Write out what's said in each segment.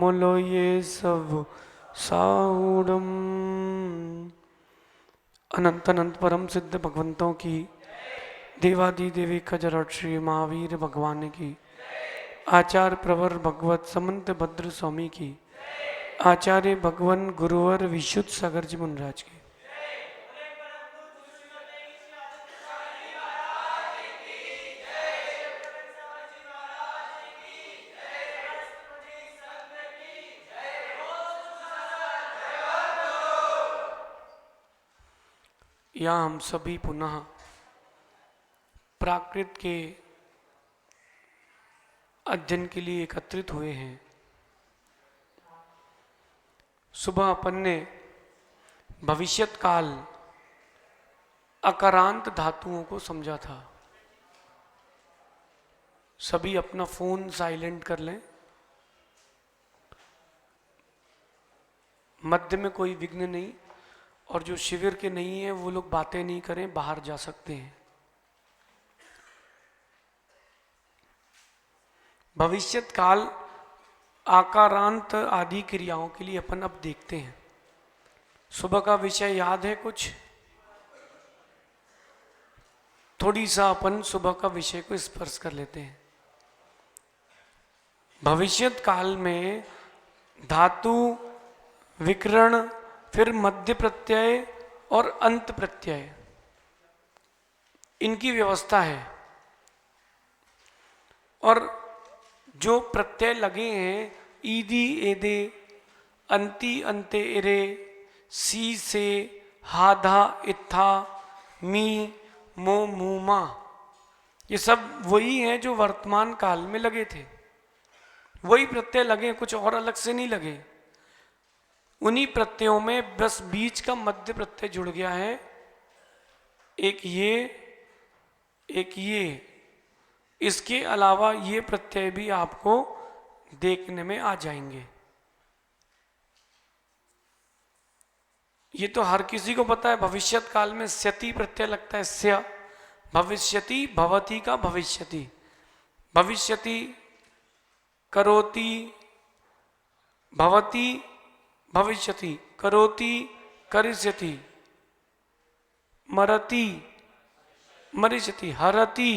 मोलो ये सब साऊडम। अनंत अनंत परम सिद्ध भगवंतों की, देवादि देवी खजरट श्री महावीर भगवान की, आचार्य प्रवर भगवत समंत भद्र स्वामी की, आचार्य भगवन गुरुवर विशुद्ध सागर जी मुनराज की। यहाँ हम सभी पुनः प्राकृत के अध्ययन के लिए एकत्रित हुए हैं। सुबह अपन ने भविष्यत काल अकारांत धातुओं को समझा था। सभी अपना फोन साइलेंट कर लें, मध्य में कोई विघ्न नहीं, और जो शिविर के नहीं है वो लोग बातें नहीं करें, बाहर जा सकते हैं। भविष्यत काल आकारांत आदि क्रियाओं के लिए अपन अब देखते हैं। सुबह का विषय याद है कुछ? थोड़ी सा अपन सुबह का विषय को स्पर्श कर लेते हैं। भविष्यत काल में धातु, विकर्ण, फिर मध्य प्रत्यय और अंत प्रत्यय, इनकी व्यवस्था है। और जो प्रत्यय लगे हैं, ईदी एदे, अंति अंते इरे, सी से, हाधा इत्था, मी मो मूमा, ये सब वही हैं जो वर्तमान काल में लगे थे। वही प्रत्यय लगे, कुछ और अलग से नहीं लगे। उन्हीं प्रत्ययों में बस बीच का मध्य प्रत्यय जुड़ गया है, एक ये, एक ये। इसके अलावा ये प्रत्यय भी आपको देखने में आ जाएंगे। ये तो हर किसी को पता है। भविष्यत काल में स्यति प्रत्यय लगता है, स्या। भविष्यति, भवति का भविष्यति, भविष्यति, करोति, भवति, भविष्यति, करोति, करिष्यति, मरति, मरिष्यति, हरति,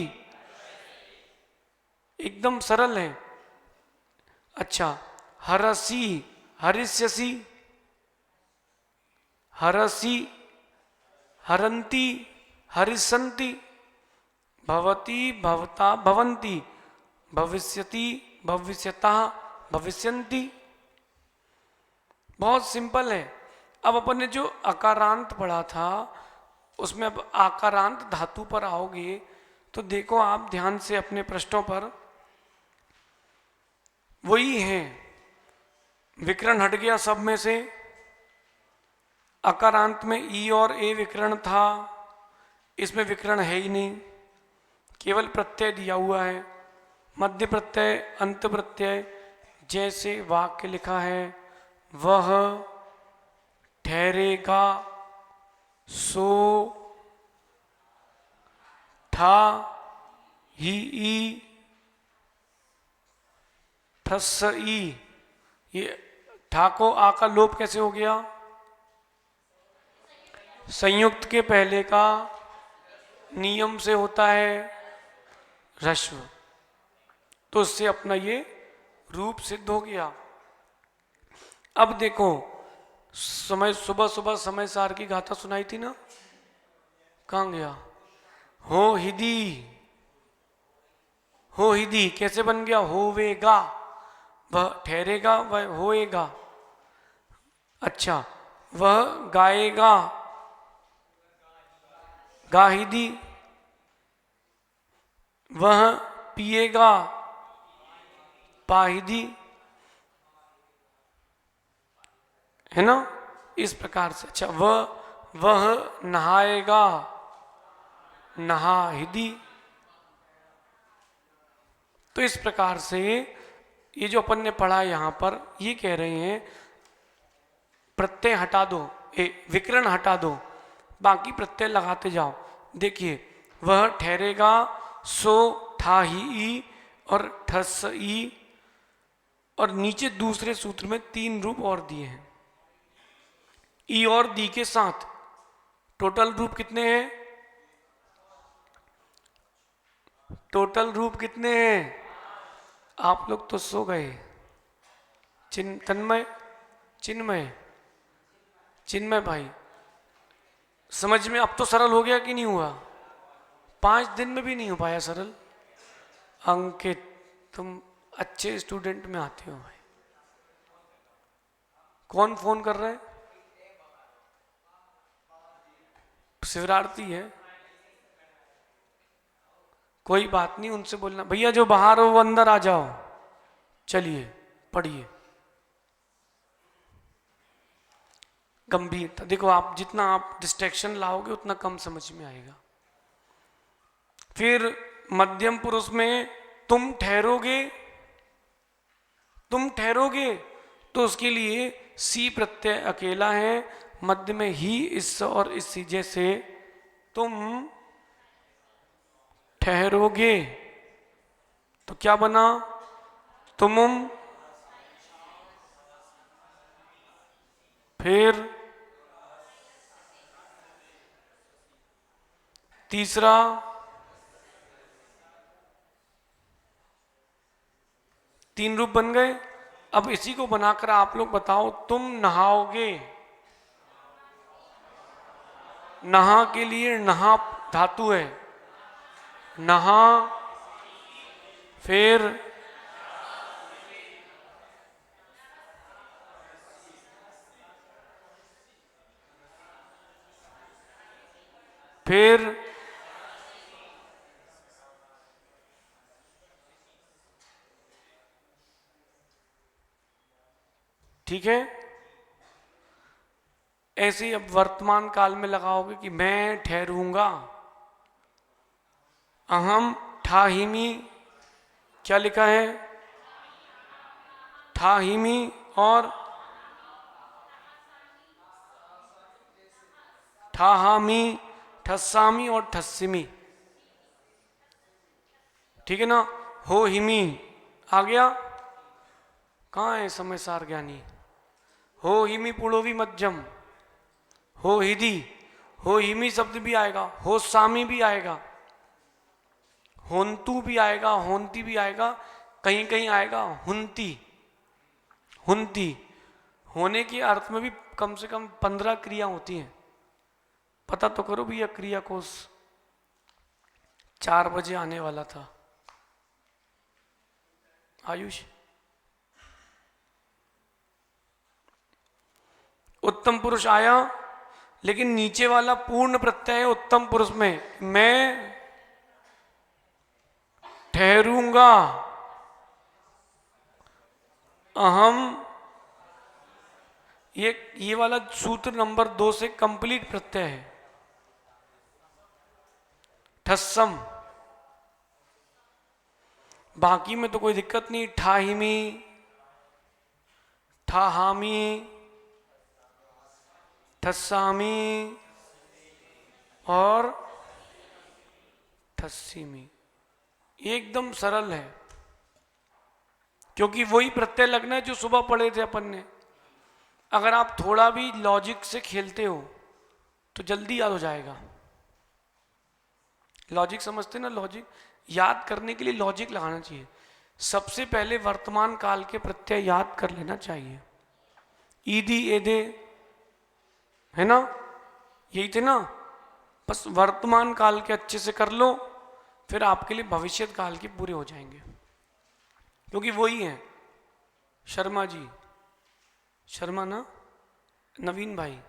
एकदम सरल है। अच्छा, हरसि, हरिष्यसि, हरसि, हरन्ति, हरिष्यन्ति, भवति, भवता, भवन्ति, भविष्यति, भविष्यतः, भविष्यन्ति। बहुत सिंपल है। अब अपन ने जो अकारांत पढ़ा था, उसमें अब आकारांत धातु पर आओगे तो देखो आप ध्यान से अपने पृष्ठों पर, वही है। विकर्ण हट गया सब में से। अकारांत में ई और ए विकर्ण था, इसमें विकर्ण है ही नहीं, केवल प्रत्यय दिया हुआ है। मध्य प्रत्यय, अंत प्रत्यय, जैसे वाक्य लिखा है, वह ठहरेगा, सो, ठा, ही, ई, ठस, ई। ये ठा को आ का लोप कैसे हो गया? संयुक्त के पहले का नियम से होता है ह्रस्व, तो उससे अपना ये रूप सिद्ध हो गया। अब देखो, समय सुबह सुबह समय सार की गाथा सुनाई थी ना, कहाँ गया? हो हिदी, हो हिदी कैसे बन गया? होवेगा, वह ठहरेगा, वह होएगा। अच्छा, वह गाएगा, गाहिदी, वह पिएगा, पाहिदी, है ना? इस प्रकार से। अच्छा, वह नहाएगा, नहाहिदी। तो इस प्रकार से ये जो अपन ने पढ़ा यहां पर, ये कह रहे हैं प्रत्यय हटा दो, विकर्ण हटा दो, बाकी प्रत्यय लगाते जाओ। देखिए, वह ठहरेगा, सो, ठा, ही, ई और ठस, ई, और नीचे दूसरे सूत्र में 3 रूप और दिए हैं, ई और दी के साथ। टोटल रूप कितने हैं? टोटल रूप कितने हैं? आप लोग तो सो गए। तन्मय, चिन्मय, चिन्मय भाई, समझ में अब तो सरल हो गया कि नहीं हुआ? 5 दिन में भी नहीं हो पाया सरल? अंकित, तुम अच्छे स्टूडेंट में आते हो भाई। कौन फोन कर रहा है? शिवरार्थी है। कोई बात नहीं, उनसे बोलना भैया जो बाहर हो वो अंदर आ जाओ। चलिए पढ़िए। गंभीरता देखो, आप जितना आप डिस्ट्रैक्शन लाओगे उतना कम समझ में आएगा। फिर मध्यम पुरुष में तुम ठहरोगे, तुम ठहरोगे, तो उसके लिए सी प्रत्यय अकेला है, मध्य में ही, इस और इसी, जैसे तुम ठहरोगे तो क्या बना? तुमुम। फिर तीसरा, तीन रूप बन गए। अब इसी को बनाकर आप लोग बताओ, तुम नहाओगे। नहा के लिए नहा धातु है, नहा। फिर फिर ठीक है। ऐसे ही अब वर्तमान काल में लगाओगे कि मैं ठहरूंगा। अहम ठाहिमी, क्या लिखा है? ठाहिमी। और ठाहामी, ठस्सामी और ठस्सिमी, ठीक है ना? हो हिमी आ गया। कहाँ है समय सार ज्ञानी? हो हिमी पुड़ोवी मध्यम, हो हिदी, हो हिमी शब्द भी आएगा, हो सामी भी आएगा, होंतु भी आएगा, होंती भी आएगा, कहीं कहीं आएगा हुंती, हुंती। होने के अर्थ में भी कम से कम 15 क्रिया होती हैं। पता तो करो भैया, क्रिया कोश 4 बजे आने वाला था। आयुष, उत्तम पुरुष आया, लेकिन नीचे वाला पूर्ण प्रत्यय है उत्तम पुरुष में। मैं ठहरूंगा, अहम, ये वाला सूत्र नंबर 2 से कंप्लीट प्रत्यय है। ठस्सम, बाकी में तो कोई दिक्कत नहीं। ठाहिमी, ठाहामी, ठस्सामी और ठस्सीमी, एकदम सरल है, क्योंकि वही प्रत्यय लगना है जो सुबह पढ़े थे अपन ने। अगर आप थोड़ा भी लॉजिक से खेलते हो तो जल्दी याद हो जाएगा। लॉजिक समझते ना? लॉजिक याद करने के लिए लॉजिक लगाना चाहिए। सबसे पहले वर्तमान काल के प्रत्यय याद कर लेना चाहिए। ईदी, एदे, है ना? यही थे ना? बस वर्तमान काल के अच्छे से कर लो, फिर आपके लिए भविष्य काल के पूरे हो जाएंगे, क्योंकि वही है। शर्मा जी, शर्मा ना, नवीन भाई,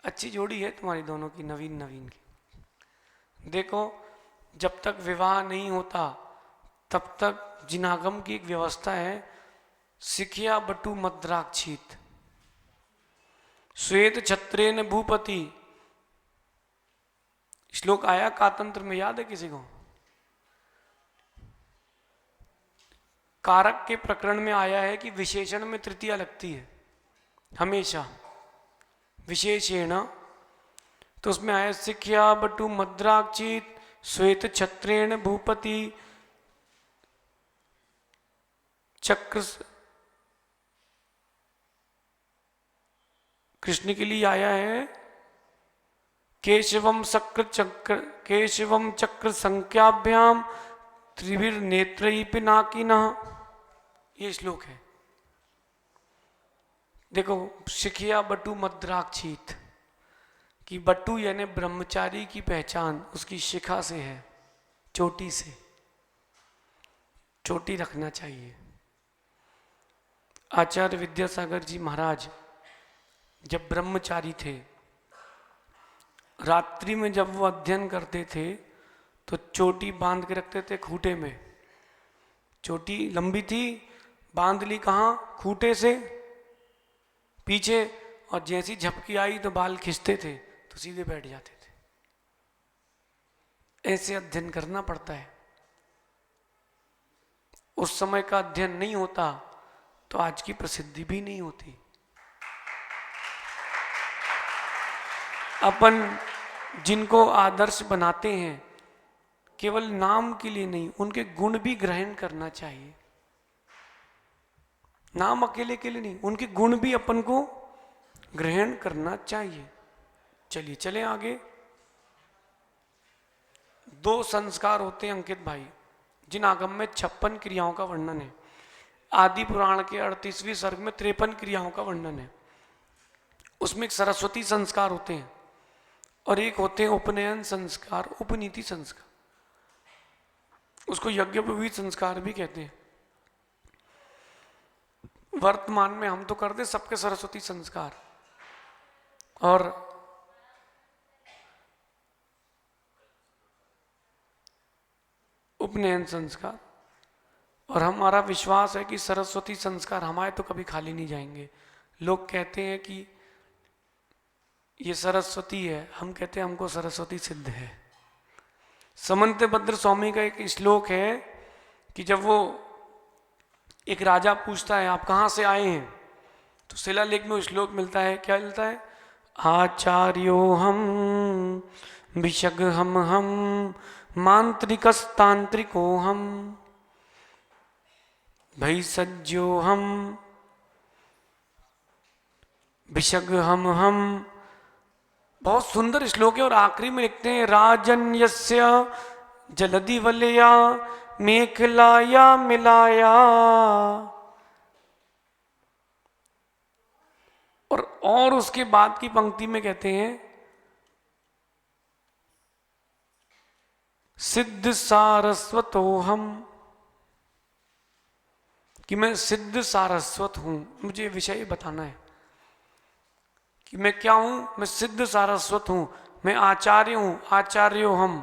अच्छी जोड़ी है तुम्हारी दोनों की, नवीन नवीन की। देखो, जब तक विवाह नहीं होता तब तक जिनागम की एक व्यवस्था है, सिखिया बटु मद्राक्षित, श्वेत छत्रेन भूपति। श्लोक आया कातंत्र में, याद है किसी को? कारक के प्रकरण में आया है कि विशेषण में तृतीया लगती है हमेशा, विशेषेण। तो उसमें आया सिखिया बटु मद्राक्षित श्वेत छत्रेण भूपति चक्र कृष्ण के लिए आया है केशवम चक्र संख्याभ्याम त्रिभिर नेत्रई पिनाकिना, ये श्लोक है। देखो, शिखिया बटु मद्राक्षीत कि बटु यानी ब्रह्मचारी की पहचान उसकी शिखा से है, चोटी से। चोटी रखना चाहिए। आचार्य विद्यासागर जी महाराज जब ब्रह्मचारी थे, रात्रि में जब वो अध्ययन करते थे तो चोटी बांध के रखते थे खूंटे में। चोटी लंबी थी, बांध ली कहाँ? खूंटे से पीछे, और जैसी झपकी आई तो बाल खींचते थे तो सीधे बैठ जाते थे। ऐसे अध्ययन करना पड़ता है। उस समय का अध्ययन नहीं होता तो आज की प्रसिद्धि भी नहीं होती। अपन जिनको आदर्श बनाते हैं, केवल नाम के लिए नहीं, उनके गुण भी ग्रहण करना चाहिए। नाम अकेले के लिए नहीं, उनके गुण भी अपन को ग्रहण करना चाहिए। चलिए चलें आगे। 2 संस्कार होते हैं अंकित भाई, जिन आगम में 56 क्रियाओं का वर्णन है। आदि पुराण के 38वें सर्ग में 53 क्रियाओं का वर्णन है। उसमें एक सरस्वती संस्कार होते हैं और एक होते हैं उपनयन संस्कार, उपनीति संस्कार। उसको यज्ञोपवीत संस्कार भी कहते हैं। वर्तमान में हम तो करते सबके सरस्वती संस्कार और उपनयन संस्कार, और हमारा विश्वास है कि सरस्वती संस्कार हमारे तो कभी खाली नहीं जाएंगे। लोग कहते हैं कि ये सरस्वती है, हम कहते हैं हमको सरस्वती सिद्ध है। समंत भद्र स्वामी का एक श्लोक है कि जब वो एक राजा पूछता है आप कहाँ से आए हैं, तो शिलालेख में श्लोक मिलता है। क्या मिलता है? आचार्यो हम विशग हम मांत्रिकस्तांत्रिको हम भैषज्यो हम विशग हम। बहुत सुंदर श्लोक है। और आखिरी में लिखते हैं राजन्यस्य जलधि वलया मेखलाया मिलाया। और उसके बाद की पंक्ति में कहते हैं सिद्ध सारस्वतो हम, कि मैं सिद्ध सारस्वत हूं। मुझे विषय बताना है कि मैं क्या हूं। मैं सिद्ध सारस्वत हूं, मैं आचार्य हूं, आचार्यो हम,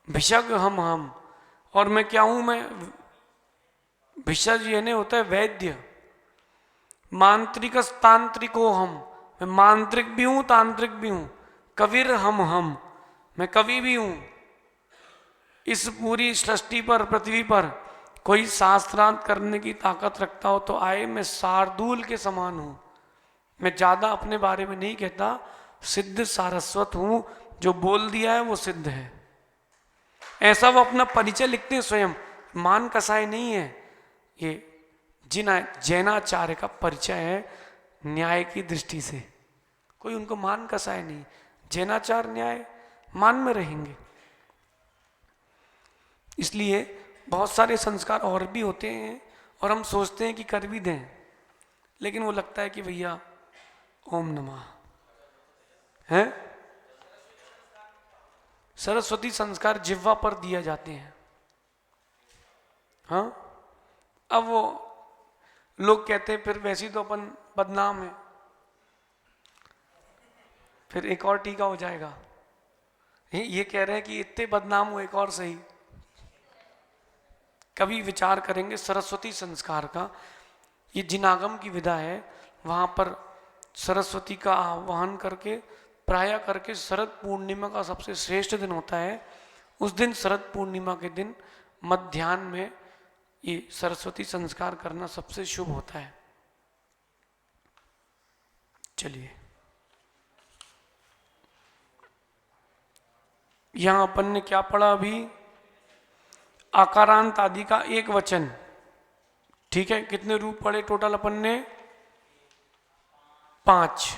भिषग हम। और मैं क्या हूं? मैं भिषज यानी होता है वैद्य। मांत्रिक तांत्रिको हम, मैं मांत्रिक भी हूं, तांत्रिक भी हूं। कविर हम, मैं कवि भी हूं। इस पूरी सृष्टि पर, पृथ्वी पर कोई शास्त्रार्थ करने की ताकत रखता हो तो आए, मैं शार्दूल के समान हूं। मैं ज्यादा अपने बारे में नहीं कहता, सिद्ध सारस्वत हूं। जो बोल दिया है वो सिद्ध है। ऐसा वो अपना परिचय लिखते हैं स्वयं। मान कसाय नहीं है ये, जैनाचार्य का परिचय है न्याय की दृष्टि से। कोई उनको मान कसाय नहीं। जैनाचार्य न्याय मान में रहेंगे। इसलिए बहुत सारे संस्कार और भी होते हैं और हम सोचते हैं कि कर भी दें, लेकिन वो लगता है कि भैया ओम नमः है। सरस्वती संस्कार जिह्वा पर दिया जाते हैं। हाँ, अब वो लोग कहते हैं फिर वैसी तो अपन बदनाम है, फिर एक और टीका हो जाएगा। ये कह रहे हैं कि इतने बदनाम हो, एक और सही। कभी विचार करेंगे सरस्वती संस्कार का। ये जिनागम की विधा है, वहां पर सरस्वती का आह्वान करके प्राय करके शरद पूर्णिमा का सबसे श्रेष्ठ दिन होता है। उस दिन शरद पूर्णिमा के दिन मध्याह्न में ये सरस्वती संस्कार करना सबसे शुभ होता है। चलिए, यहां अपन ने क्या पढ़ा अभी? आकारांत आदि का एक वचन। ठीक है, कितने रूप पढ़े टोटल अपन ने? 5।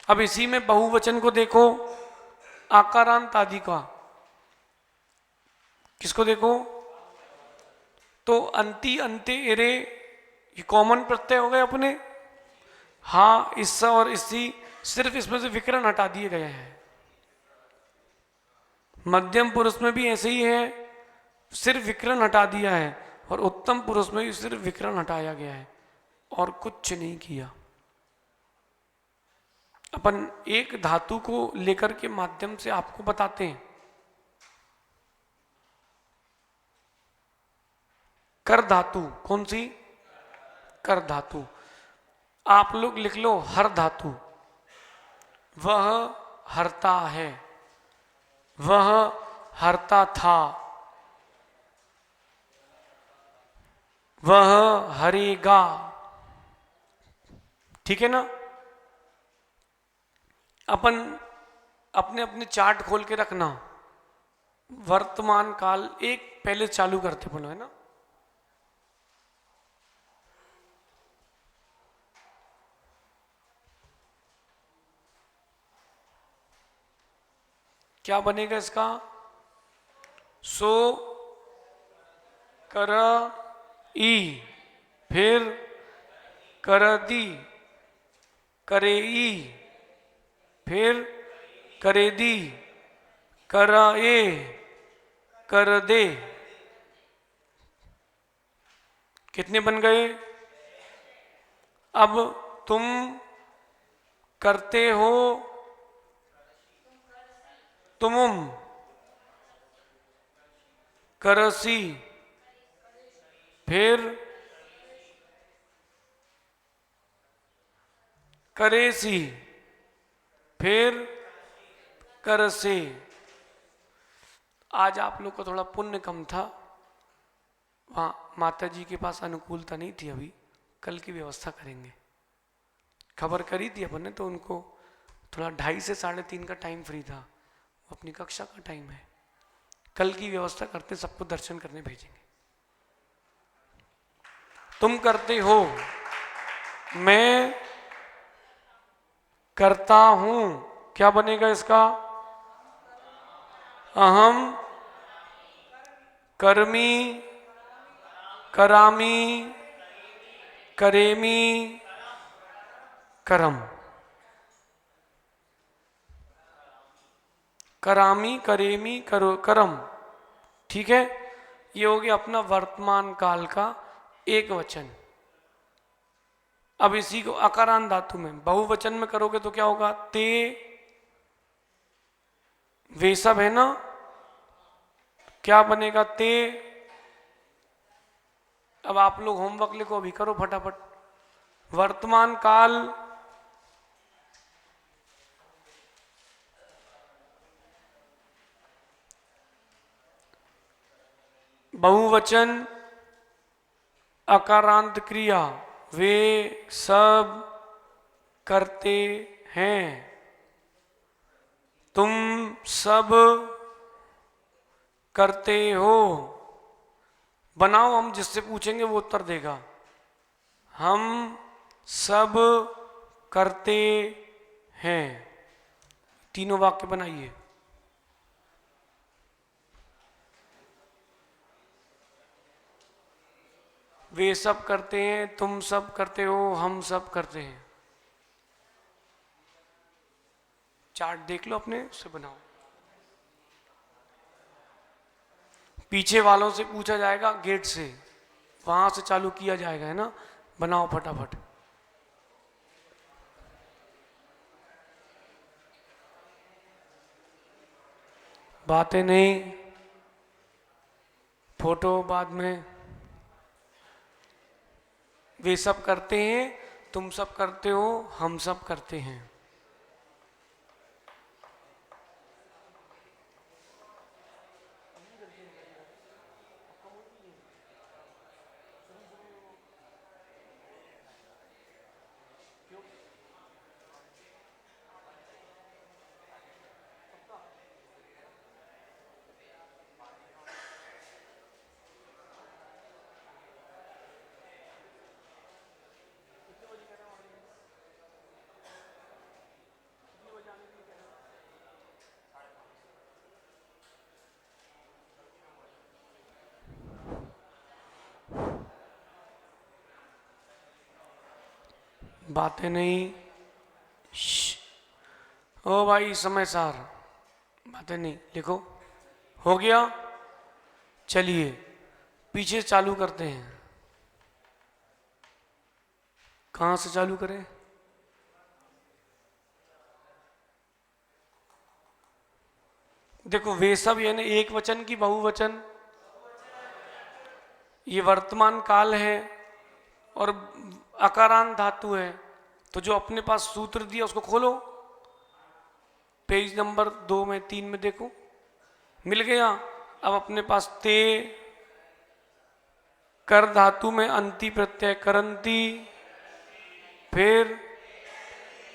अब इसी में बहुवचन को देखो, आकारांत आदि का, किसको देखो, तो अंति अंते इरे, ये कॉमन प्रत्यय हो गए अपने। हाँ, इससा और इसी, सिर्फ इसमें से विकरण हटा दिए गए हैं। मध्यम पुरुष में भी ऐसे ही है, सिर्फ विकरण हटा दिया है, और उत्तम पुरुष में भी सिर्फ विकरण हटाया गया है, और कुछ नहीं किया। अपन एक धातु को लेकर के माध्यम से आपको बताते हैं। कर धातु, कौन सी, कर धातु। आप लोग लिख लो हर धातु। वह हरता है, वह हरता था, वह हरेगा। ठीक है ना। अपन अपने अपने चार्ट खोल के रखना, वर्तमान काल एक पहले चालू करते बोलो, है ना। क्या बनेगा इसका, सो कर ई, फिर कर दी, करे ई, फिर करे दी, कर ए, कर दे। कितने बन गए। अब तुम करते हो, तुमुम, करसी, फिर करेसी, फिर करसे। आज आप लोग को थोड़ा पुण्य कम था, वहाँ माता जी के पास अनुकूलता नहीं थी अभी, कल की व्यवस्था करेंगे। खबर करी थी अपन ने, तो उनको थोड़ा 2:30 से 3:30 का टाइम फ्री था, वो अपनी कक्षा का टाइम है। कल की व्यवस्था करते, सबको दर्शन करने भेजेंगे। तुम करते हो, मैं करता हूं, क्या बनेगा इसका, अहम कर्मी, करामी, करेमी, करम। करामी, करेमी, करम। ठीक है, ये हो गया अपना वर्तमान काल का एक वचन। अब इसी को अकारांत धातु में बहुवचन में करोगे तो क्या होगा, ते, वे सब है ना, क्या बनेगा, ते। अब आप लोग होमवर्क लिखो, अभी करो फटाफट। वर्तमान काल, बहुवचन, अकारांत क्रिया, वे सब करते हैं, तुम सब करते हो। बनाओ, हम जिससे पूछेंगे वो उत्तर देगा। हम सब करते हैं, तीनों वाक्य बनाइए। वे सब करते हैं, तुम सब करते हो, हम सब करते हैं। चार्ट देख लो अपने, उससे बनाओ। पीछे वालों से पूछा जाएगा, गेट से, वहां से चालू किया जाएगा, है ना। बनाओ फटाफट। बातें नहीं, फोटो बाद में। वे सब करते हैं, तुम सब करते हो, हम सब करते हैं। बातें नहीं। श्श। ओ भाई समय सार, बातें नहीं लिखो। हो गया, चलिए पीछे चालू करते हैं। कहाँ से चालू करें? देखो वे सब यानी एक वचन की बहुवचन, ये वर्तमान काल है और अकारांत धातु है। तो जो अपने पास सूत्र दिया उसको खोलो, पेज नंबर 2 में 3 में देखो, मिल गया। अब अपने पास ते, कर धातु में अंति प्रत्यय करंती, फिर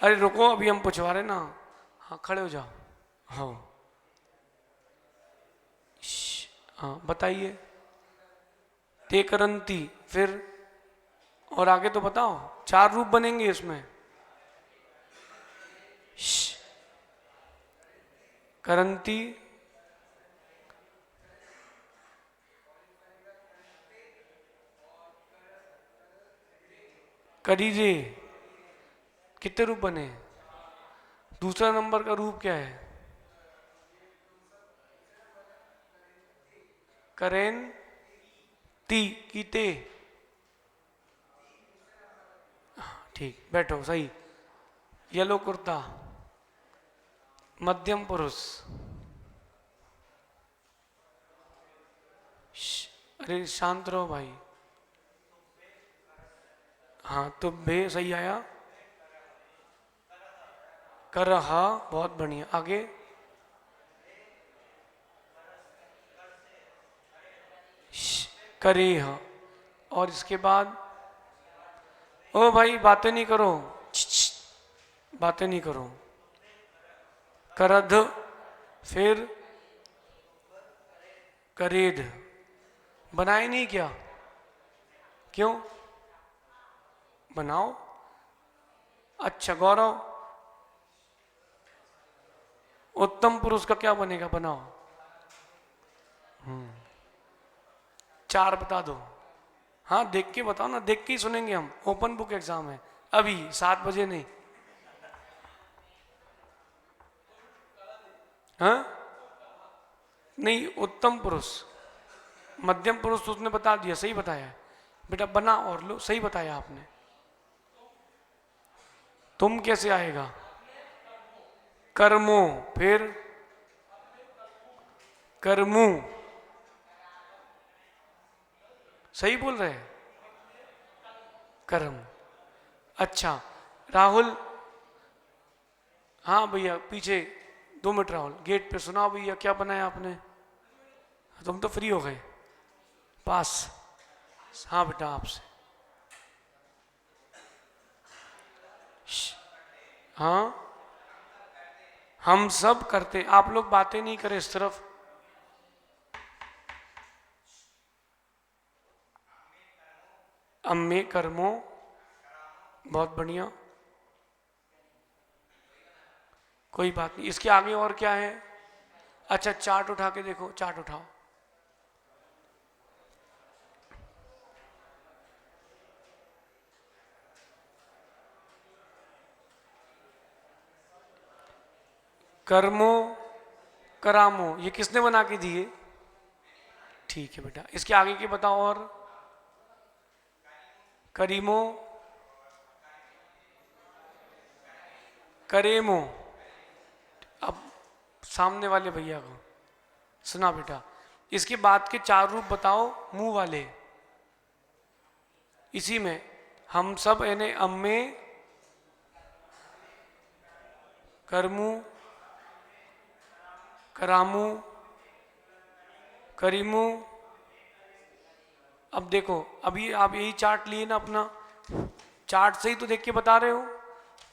अरे रुको अभी हम पूछवा रहे ना। हाँ खड़े हो जाओ। हाँ हाँ बताइए। ते करंती, फिर और आगे तो बताओ, 4 रूप बनेंगे इसमें। करंती, करीजे, कितने रूप बने? दूसरा नंबर का रूप क्या है? करेन ती कीते। ठीक, बैठो सही। येलो कुर्ता, मध्यम पुरुष। अरे शांत रहो भाई। हाँ तो बे सही आया। कर, हा बहुत बढ़िया। आगे करे, हा। और इसके बाद ओ भाई बातें नहीं करो, बातें नहीं करो। करध, फिर करेद। बनाए नहीं क्या? क्यों? बनाओ। अच्छा गौरव, उत्तम पुरुष का क्या बनेगा? बनाओ। 4 बता दो। हाँ देख के बताओ ना, देख के ही सुनेंगे हम, ओपन बुक एग्जाम है अभी 7 बजे नहीं। हाँ नहीं, उत्तम पुरुष, मध्यम पुरुष तो उसने बता दिया, सही बताया है बेटा। बना और लो, सही बताया आपने। तुम कैसे आएगा? कर्मो, फिर कर्मू, सही बोल रहे हैं, कर्म। अच्छा राहुल, हाँ भैया पीछे 2 मिनट राहुल, गेट पे सुनाओ भैया क्या बनाया आपने? तुम तो फ्री हो गए, पास। हाँ बेटा आपसे। हाँ हम सब करते, आप लोग बातें नहीं करें इस तरफ। अम्मे कर्मो, बहुत बढ़िया, कोई बात नहीं। इसके आगे और क्या है? अच्छा चार्ट उठा के देखो, चार्ट उठाओ। कर्मो करामो, ये किसने बना के दिए? ठीक है बेटा। इसके आगे के बताओ। और करीमो, करेमो। अब सामने वाले भैया को सुना बेटा। इसके बाद के 4 रूप बताओ मुंह वाले। इसी में हम सब यानी अम्मे, करमू, करामू, करीमू। अब देखो, अभी आप यही चार्ट लिए ना अपना, चार्ट से ही तो देख के बता रहे हो।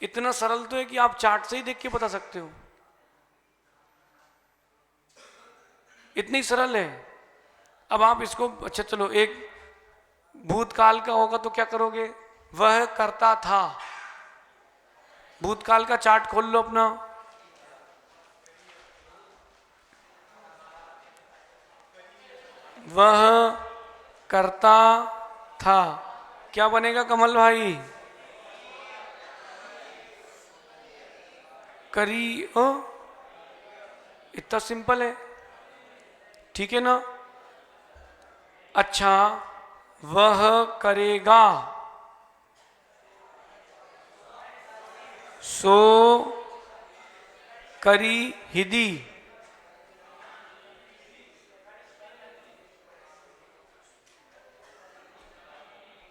इतना सरल तो है कि आप चार्ट से ही देख के बता सकते हो, इतनी सरल है। अब आप इसको, अच्छा चलो, एक भूतकाल का होगा तो क्या करोगे? वह करता था। भूतकाल का चार्ट खोल लो अपना। वह करता था, क्या बनेगा कमल भाई? करी अ, इतना सिंपल है, ठीक है ना। अच्छा, वह करेगा, सो करी हिदी,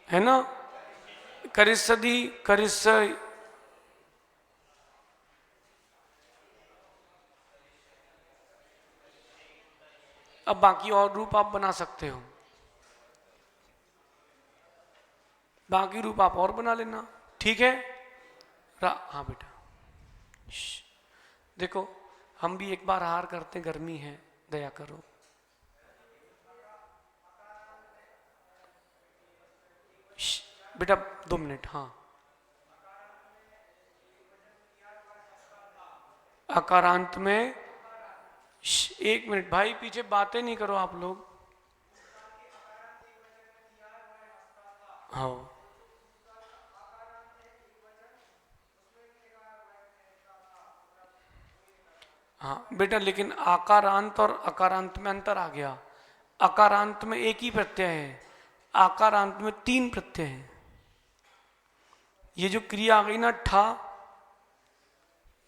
है ना। करिसदी, करिस। अब बाकी और रूप आप बना सकते हो, बाकी रूप आप और बना लेना, ठीक है। हाँ बेटा, देखो हम भी एक बार हार करते, गर्मी है, दया करो। बेटा 2 मिनट, हाँ। अकारांत में 1 मिनट भाई, पीछे बातें नहीं करो आप लोग। हाँ हाँ बेटा, लेकिन आकारांत और अकारांत में अंतर आ गया। अकारांत में एक ही प्रत्यय है, आकारांत में 3 प्रत्यय हैं। ये जो क्रिया आ गई ना ठा,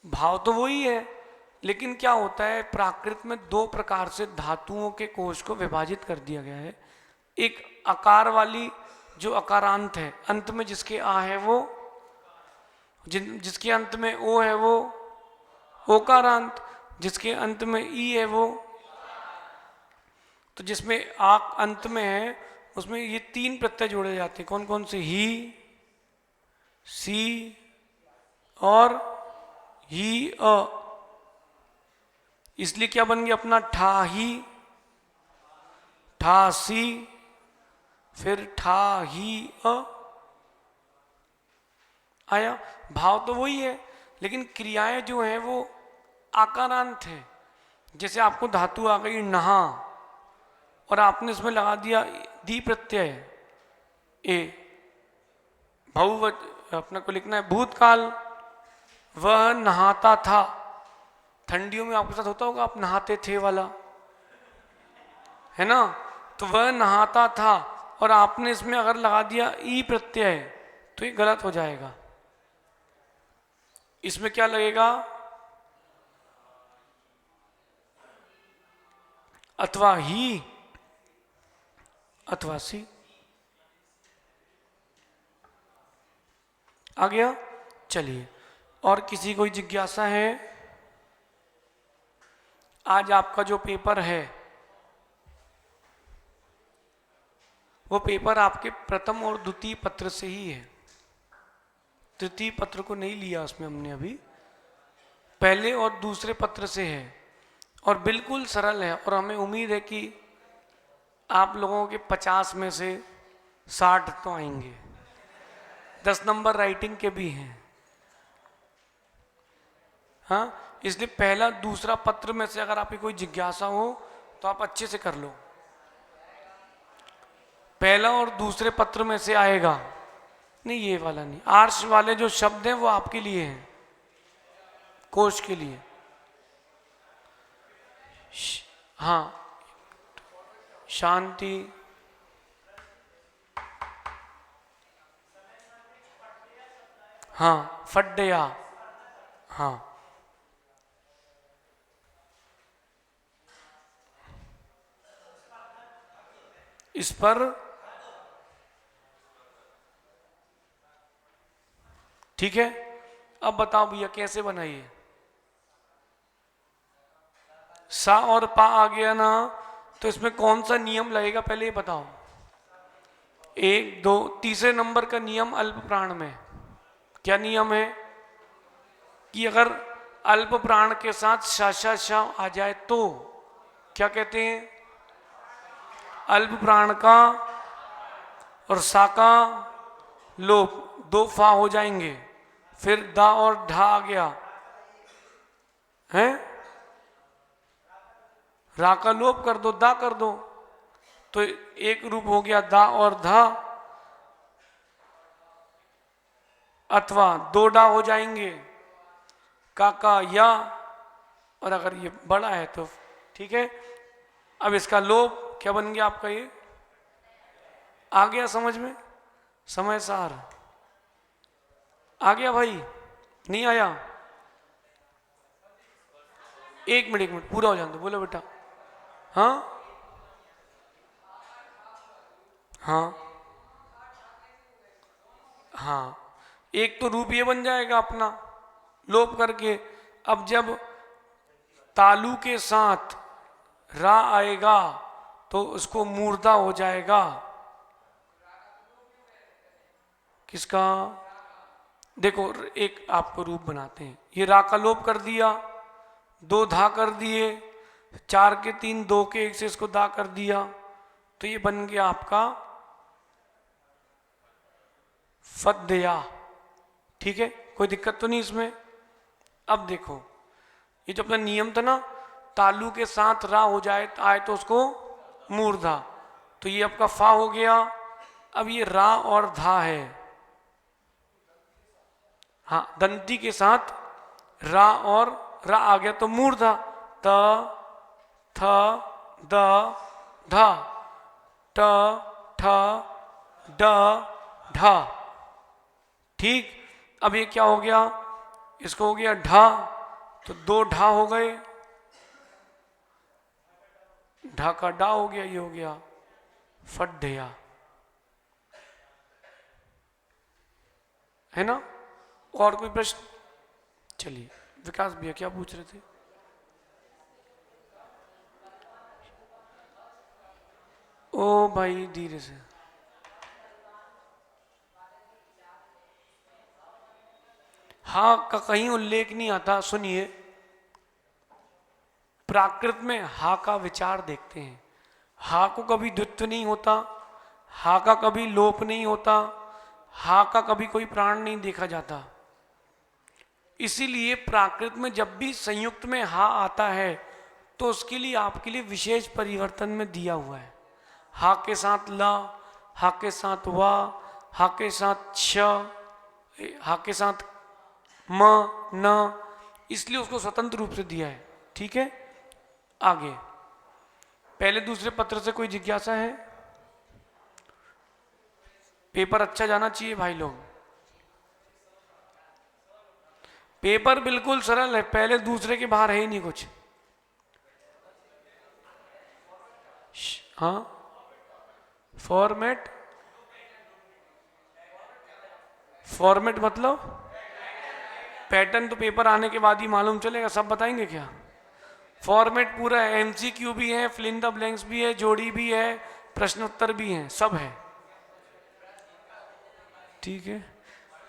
भाव तो वही है, लेकिन क्या होता है प्राकृत में 2 प्रकार से धातुओं के कोश को विभाजित कर दिया गया है। एक आकार वाली जो अकारांत है, अंत में जिसके आ है वो, जिसके अंत में ओ है वो ओकारांत, जिसके अंत में ई है वो। तो जिसमें आ अंत में है उसमें ये 3 प्रत्यय जोड़े जाते हैं। कौन कौन से? ही, सी और ही अ। इसलिए क्या बन गया अपना ठा ही, ठा सी, फिर ठा ही अ आया। भाव तो वही है, लेकिन क्रियाएं जो हैं वो आकारांत हैं। जैसे आपको धातु आ गई नहा, और आपने इसमें लगा दिया दी प्रत्यय ए, बहुवचन अपने को लिखना है भूतकाल। वह नहाता था, ठंडियों में आपके साथ होता होगा, आप नहाते थे वाला, है ना। तो वह नहाता था, और आपने इसमें अगर लगा दिया ई प्रत्यय तो ये गलत हो जाएगा। इसमें क्या लगेगा? अथवा ही अथवा सी। आ गया। चलिए, और किसी कोई जिज्ञासा है? आज आपका जो पेपर है वो पेपर आपके प्रथम और द्वितीय पत्र से ही है। तृतीय पत्र को नहीं लिया उसमें हमने अभी, पहले और दूसरे पत्र से है, और बिल्कुल सरल है। और हमें उम्मीद है कि आप लोगों के 50 में से 60 तो आएंगे। 10 नंबर राइटिंग के भी हैं, हाँ। इसलिए पहला दूसरा पत्र में से अगर आपकी कोई जिज्ञासा हो तो आप अच्छे से कर लो। पहला और दूसरे पत्र में से आएगा, नहीं ये वाला नहीं। आर्ष वाले जो शब्द हैं वो आपके लिए हैं, कोश के लिए। हाँ, शांति, हाँ, फड्डया, हाँ, इस पर ठीक है। अब बताओ भैया कैसे बनाइए। सा और पा आ गया ना, तो इसमें कौन सा नियम लगेगा पहले ये बताओ। 1 2 तीसरे नंबर का नियम अल्प प्राण में क्या नियम है कि अगर अल्प प्राण के साथ शा शा आ जाए तो क्या कहते हैं? अल्प प्राण का और सा का लोप, 2 फा हो जाएंगे, फिर दा और ढा आ गया है, रा का लोप कर दो, दा कर दो, तो एक रूप हो गया दा और धा, अथवा 2 डा हो जाएंगे, का या, और अगर ये बड़ा है तो ठीक है। अब इसका लोप क्या बन गया आपका, ये आ गया समझ में, समय सार आ गया भाई, नहीं आया? एक मिनट पूरा हो जाने दो, बोलो बेटा। हाँ हाँ हाँ, एक तो रूप ये बन जाएगा अपना लोप करके। अब जब तालु के साथ रा आएगा तो उसको मूर्धा हो जाएगा। किसका? देखो एक आपको रूप बनाते हैं, ये रा का लोप कर दिया, दो धा कर दिए, चार के तीन, दो के एक से इसको दा कर दिया, तो ये बन गया आपका फद्या। ठीक है, कोई दिक्कत तो नहीं इसमें। अब देखो ये जो अपना नियम था ना, तालु के साथ रा हो जाए आए तो उसको मूर्धा, तो ये आपका फा हो गया। अब ये रा और धा है, हाँ दंती के साथ रा और रा आ गया तो मूर्धा, त थ द ध ट ठ ड ढ। ठीक, अब ये क्या हो गया, इसको हो गया ढा, तो दो ढा हो गए, ढा का डा हो गया, ये हो गया फड्ढया, है ना? और कोई प्रश्न? चलिए विकास भैया क्या पूछ रहे थे? ओ भाई धीरे से। हा का कहीं उल्लेख नहीं आता, सुनिए। प्राकृत में हा का विचार देखते हैं, हा को कभी द्वित्व नहीं होता, हा का कभी लोप नहीं होता, हा का कभी कोई प्राण नहीं देखा जाता। इसीलिए प्राकृत में जब भी संयुक्त में हा आता है तो उसके लिए आपके लिए विशेष परिवर्तन में दिया हुआ है। हा के साथ ला, हा के साथ वा, हा के साथ छ, हा के साथ म न, इसलिए उसको स्वतंत्र रूप से दिया है। ठीक है, आगे पहले दूसरे पत्र से कोई जिज्ञासा है? पेपर अच्छा जाना चाहिए भाई लोग, पेपर बिल्कुल सरल है, पहले दूसरे के बाहर है ही नहीं कुछ। हाँ फॉर्मेट, फॉर्मेट मतलब पैटर्न तो पेपर आने के बाद ही मालूम चलेगा, सब बताएंगे क्या? फॉर्मेट पूरा है, एमसीक्यू भी है, फिल इन द ब्लैंक्स भी है, जोड़ी भी है, प्रश्न उत्तर भी है, सब है। ठीक है,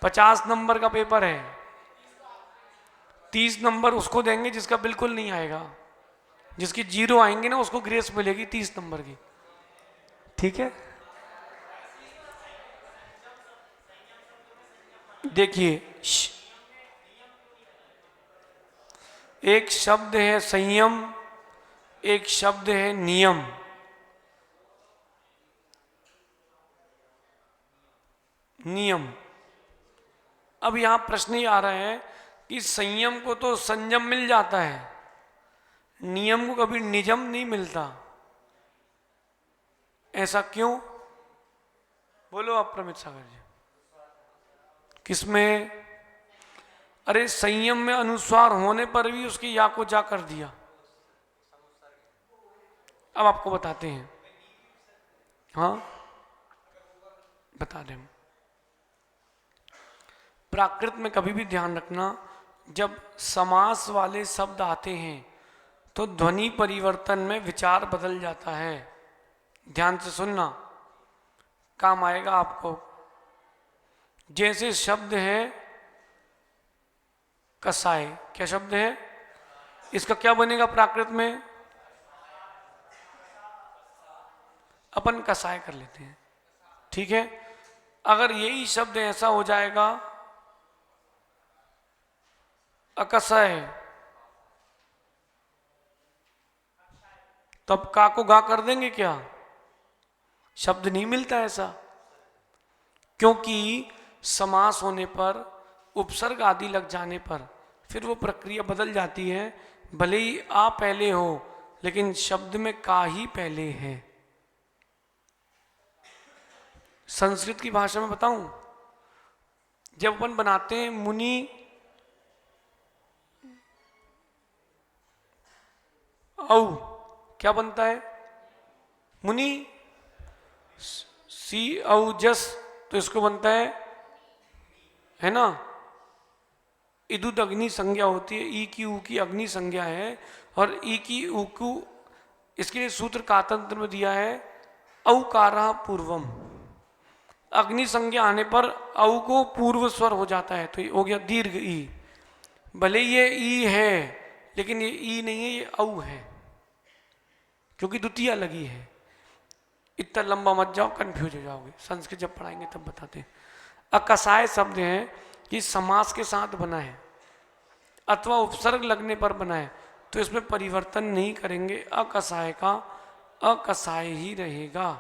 50 नंबर का पेपर है, 30 नंबर उसको देंगे जिसका बिल्कुल नहीं आएगा, जिसकी जीरो आएंगे ना उसको ग्रेस मिलेगी 30 नंबर की। ठीक है, देखिए एक शब्द है संयम, एक शब्द है नियम। नियम, अब यहां प्रश्न ही आ रहा है कि संयम को तो संयम मिल जाता है, नियम को कभी निजम नहीं मिलता, ऐसा क्यों? बोलो आप प्रमित सागर जी। किसमें? अरे संयम में अनुस्वार होने पर भी उसकी या को जा कर दिया। अब आपको बताते हैं, हाँ बता दें। प्राकृत में कभी भी ध्यान रखना, जब समास वाले शब्द आते हैं तो ध्वनि परिवर्तन में विचार बदल जाता है। ध्यान से सुनना, काम आएगा आपको। जैसे शब्द है कसाय, क्या शब्द है? इसका क्या बनेगा प्राकृत में? अपन कसाय कर लेते हैं, ठीक है। अगर यही शब्द ऐसा हो जाएगा अकसाय, तब का को गा कर देंगे क्या? शब्द नहीं मिलता ऐसा, क्योंकि समास होने पर, उपसर्ग आदि लग जाने पर फिर वो प्रक्रिया बदल जाती है, भले ही आ पहले हो लेकिन शब्द में का ही पहले है। संस्कृत की भाषा में बताऊं, जब अपन बनाते हैं मुनि, औ क्या बनता है? मुनि, सी औ जस, तो इसको बनता है ना, इदुत अग्नि संज्ञा होती है, ई की ऊ की अग्नि संज्ञा है, और ई की ऊ को इसके लिए सूत्र कातंत्र में दिया है, औकारा पूर्वम। अग्नि संज्ञा आने पर औ को पूर्व स्वर हो जाता है, तो ये हो गया दीर्घ ई। भले ये ई है लेकिन ये ई नहीं है, ये औ है, क्योंकि द्वितीय लगी है। इतना लंबा मत जाओ, कंफ्यूज हो जाओगे, संस्कृत जब पढ़ाएंगे तब बताते हैं। अकसाय शब्द है कि समास के साथ बना है अथवा उपसर्ग लगने पर बना है, तो इसमें परिवर्तन नहीं करेंगे, अकसाय का अकसाय ही रहेगा,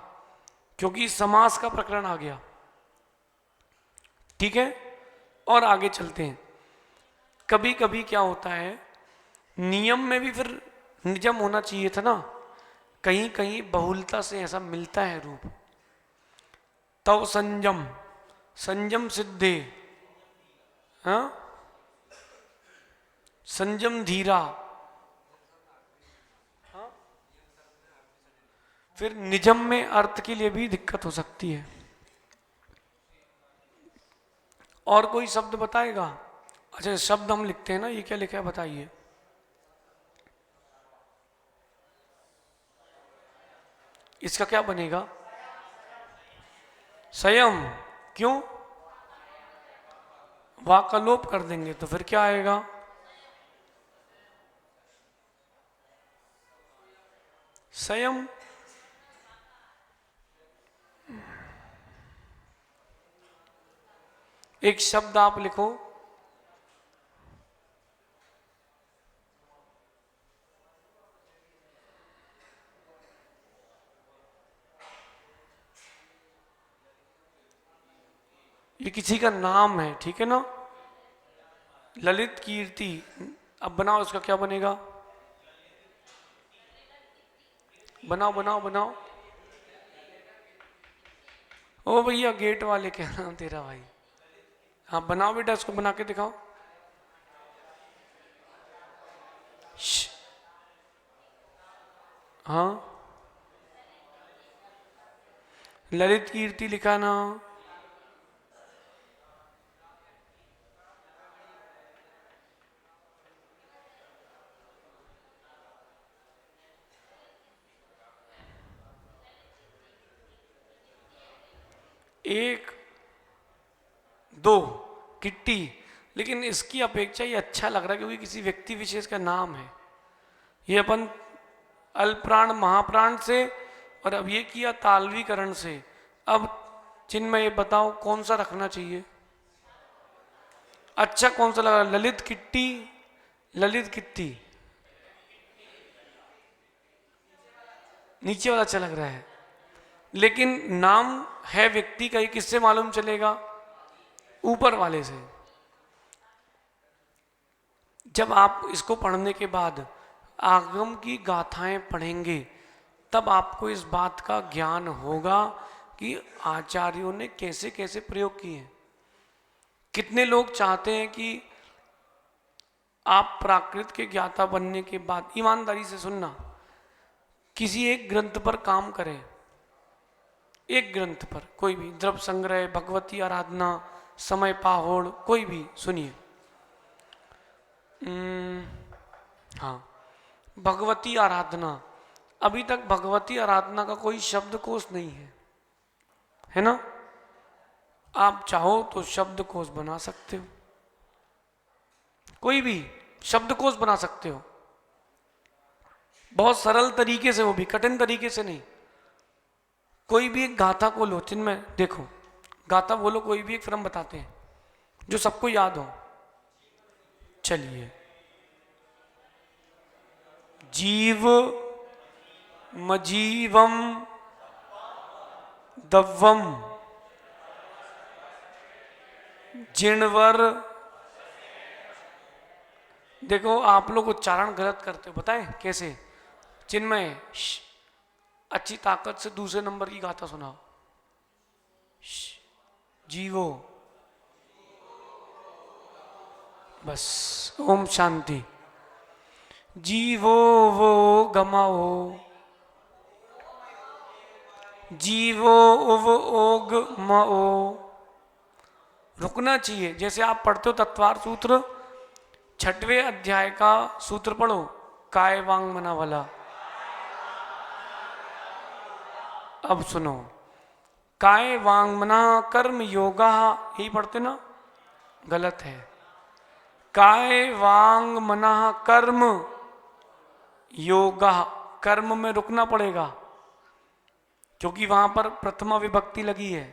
क्योंकि समास का प्रकरण आ गया। ठीक है, और आगे चलते हैं। कभी कभी क्या होता है, नियम में भी फिर निजम होना चाहिए था ना, कहीं कहीं बहुलता से ऐसा मिलता है रूप। तव संयम, संयम सिद्धे, हाँ, संयम धीरा, हाँ? फिर निजम में अर्थ के लिए भी दिक्कत हो सकती है। और कोई शब्द बताएगा? अच्छा, शब्द हम लिखते हैं ना, ये क्या लिखा है बताइए? इसका क्या बनेगा? संयम। क्यों? वाक का लोप कर देंगे तो फिर क्या आएगा? संयम। एक शब्द आप लिखो, ये किसी का नाम है, ठीक है ना, ललित कीर्ति। अब बनाओ, इसका क्या बनेगा? बनाओ बनाओ बनाओ। ओ भैया गेट वाले, क्या नाम तेरा भाई? हाँ बनाओ बेटा, इसको बना के दिखाओ। हाँ, ललित कीर्ति लिखा ना। एक दो किट्टी, लेकिन इसकी अपेक्षा ये अच्छा लग रहा है क्योंकि किसी व्यक्ति विशेष का नाम है। ये अपन अल्पप्राण महाप्राण से, और अब ये किया तालवीकरण से। अब चिन्मय ये बताओ कौन सा रखना चाहिए? अच्छा कौन सा लगा? ललित किट्टी, ललित किट्टी, नीचे वाला अच्छा लग रहा है, लेकिन नाम है व्यक्ति का, ये किससे मालूम चलेगा? ऊपर वाले से। जब आप इसको पढ़ने के बाद आगम की गाथाएं पढ़ेंगे तब आपको इस बात का ज्ञान होगा कि आचार्यों ने कैसे कैसे प्रयोग किए हैं। कितने लोग चाहते हैं कि आप प्राकृत के ज्ञाता बनने के बाद, ईमानदारी से सुनना, किसी एक ग्रंथ पर काम करें, एक ग्रंथ पर, कोई भी, द्रव्य संग्रह, भगवती आराधना, समय पाहोड़, कोई भी सुनिए। हाँ, भगवती आराधना, अभी तक भगवती आराधना का कोई शब्दकोश नहीं है ना? आप चाहो तो शब्दकोश बना सकते हो, कोई भी शब्दकोश बना सकते हो, बहुत सरल तरीके से, वो भी कठिन तरीके से नहीं। कोई भी एक गाथा को लो, जिनमें देखो, गाथा बोलो कोई भी एक, फिर हम बताते हैं जो सबको याद हो। चलिए, जीव मजीवम दव्वम जिणवर देखो आप लोग उच्चारण गलत करते हो, बताएं कैसे? चिन्मय अच्छी ताकत से दूसरे नंबर की गाथा सुनाओ। जीवो, बस। ओम शांति। जीवो वो गमाओ, जीवो उव ओग मओ। रुकना चाहिए। जैसे आप पढ़ते हो तत्वार सूत्र, 6वें अध्याय का सूत्र पढ़ो, काय वांग मना वाला। अब सुनो, काय वांग मना कर्म योगा, यही पढ़ते ना? गलत है। काय वांग मना कर्म योगा, कर्म में रुकना पड़ेगा क्योंकि वहां पर प्रथमा विभक्ति लगी है।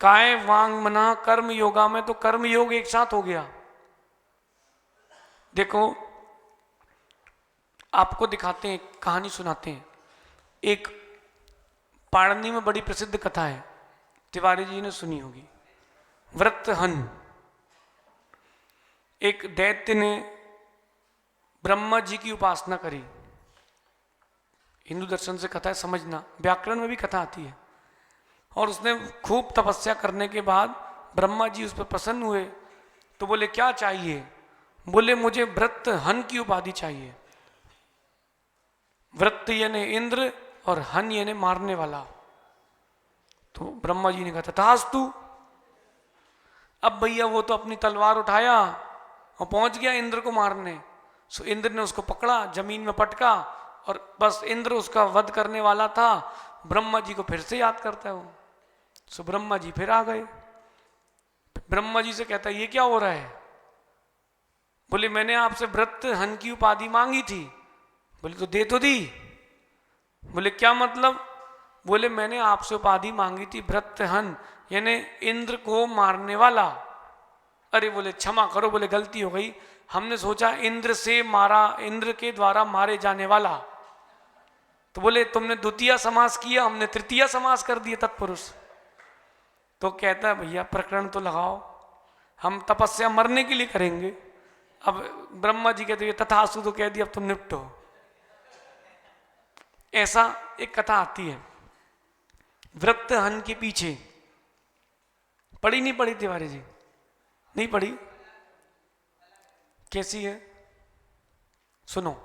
काय वांग मना कर्म योगा में तो कर्म योग एक साथ हो गया। देखो आपको दिखाते हैं, कहानी सुनाते हैं। एक पाणनी में बड़ी प्रसिद्ध कथा है, तिवारी जी ने सुनी होगी। वृत्रहन, एक दैत्य ने ब्रह्मा जी की उपासना करी। हिंदू दर्शन से कथा है, समझना, व्याकरण में भी कथा आती है। और उसने खूब तपस्या करने के बाद ब्रह्मा जी उस पर प्रसन्न हुए, तो बोले क्या चाहिए? बोले मुझे वृत्रहन की उपाधि चाहिए। वृत्त यानी इंद्र और हन यानी मारने वाला। तो ब्रह्मा जी ने कहा तथास्तु। अब भैया वो तो अपनी तलवार उठाया और पहुंच गया इंद्र को मारने। सो इंद्र ने उसको पकड़ा, जमीन में पटका, और बस इंद्र उसका वध करने वाला था। ब्रह्मा जी को फिर से याद करता है वो। सो ब्रह्मा जी फिर आ गए। ब्रह्मा जी से कहता है ये क्या हो रहा है? बोले मैंने आपसे वृत्रहन की उपाधि मांगी थी। बोले तो दे तो दी। बोले क्या मतलब? बोले मैंने आपसे उपाधि मांगी थी वृत्रहन यानी इंद्र को मारने वाला। अरे बोले क्षमा करो, बोले गलती हो गई, हमने सोचा इंद्र से मारा, इंद्र के द्वारा मारे जाने वाला। तो बोले तुमने द्वितीय समास किया, हमने तृतीय समास कर दिया तत्पुरुष। तो कहता है भैया प्रकरण तो लगाओ, हम तपस्या मरने के लिए करेंगे। अब ब्रह्मा जी कहते तथास्तु तो कह दिया, अब तुम निपटो। ऐसा एक कथा आती है वृत्रहन के पीछे। पढ़ी नहीं पढ़ी तिवारी जी? नहीं पढ़ी? कैसी है सुनो।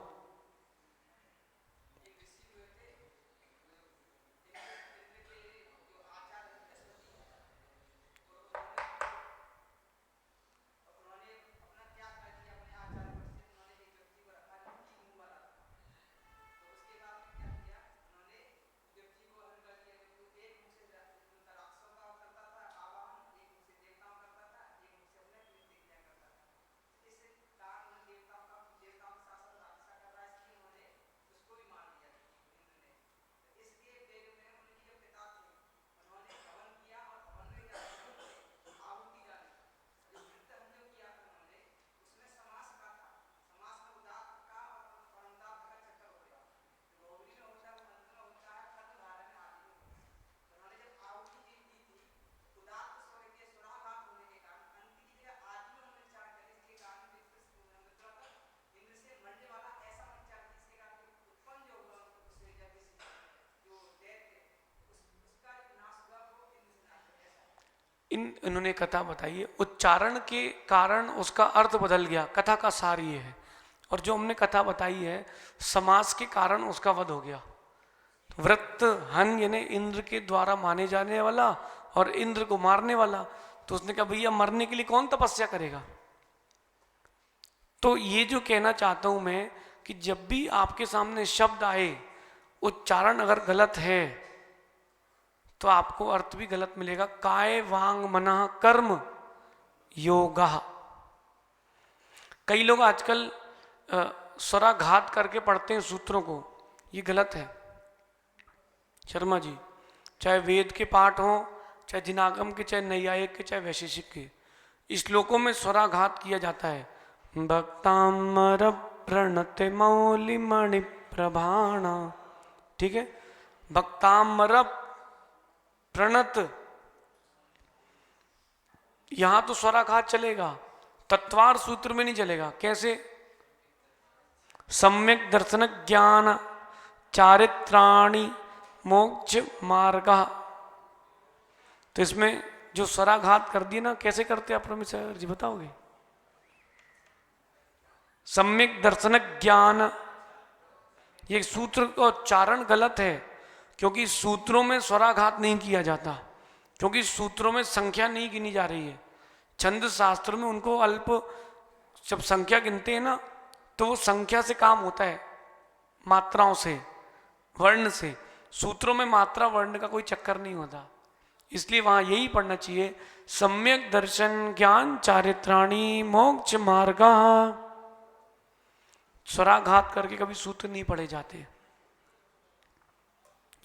इन्होंने कथा बताई है, उच्चारण के कारण उसका अर्थ बदल गया। कथा का सार ये है। और जो हमने कथा बताई है, समास के कारण उसका वध हो गया। वृत्रहन यानी इंद्र के द्वारा माने जाने वाला और इंद्र को मारने वाला। तो उसने कहा भैया मरने के लिए कौन तपस्या करेगा? तो ये जो कहना चाहता हूं मैं कि जब भी आपके सामने शब्द आए, उच्चारण अगर गलत है तो आपको अर्थ भी गलत मिलेगा। काय वांग मना कर्म योगा। कई लोग आजकल स्वराघात करके पढ़ते हैं सूत्रों को, ये गलत है शर्मा जी। चाहे वेद के पाठ हो, चाहे जिनागम के, चाहे नैयायिक के, चाहे वैशेषिक के, श्लोकों में स्वराघात किया जाता है। भक्तामर प्रणते मौलि मणि प्रभाणा, ठीक है। भक्तामर प्रणत, यहां तो स्वराघात चलेगा, तत्वार सूत्र में नहीं चलेगा। कैसे? सम्यक दर्शन ज्ञान चारित्राणि मोक्ष मार्ग। तो इसमें जो स्वराघात कर दिए ना, कैसे करते आप प्रोफेसर जी बताओगे? सम्यक दर्शन ज्ञान, ये सूत्र का उच्चारण गलत है, क्योंकि सूत्रों में स्वराघात नहीं किया जाता, क्योंकि सूत्रों में संख्या नहीं गिनी जा रही है। छंद शास्त्र में उनको अल्प, जब संख्या गिनते हैं ना, तो वो संख्या से काम होता है, मात्राओं से, वर्ण से। सूत्रों में मात्रा वर्ण का कोई चक्कर नहीं होता, इसलिए वहां यही पढ़ना चाहिए, सम्यक दर्शन ज्ञान चारित्राणि मोक्ष मार्ग। स्वराघात करके कभी सूत्र नहीं पढ़े जाते।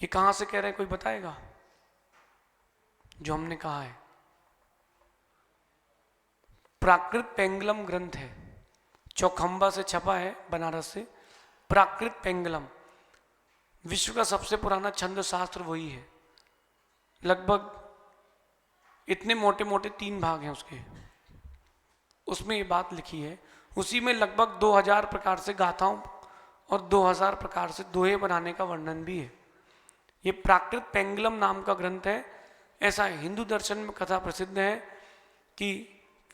ये कहां से कह रहे हैं, कोई बताएगा? जो हमने कहा है, प्राकृत पेंगलम ग्रंथ है, चौखंबा से छपा है, बनारस से। प्राकृत पेंगलम विश्व का सबसे पुराना छंद शास्त्र वही है। लगभग इतने मोटे मोटे 3 भाग हैं उसके, उसमें ये बात लिखी है। उसी में लगभग 2000 प्रकार से गाथाओं और 2000 प्रकार से दोहे बनाने का वर्णन भी है। ये प्राकृत पेंगलम नाम का ग्रंथ है। ऐसा है, हिंदू दर्शन में कथा प्रसिद्ध है कि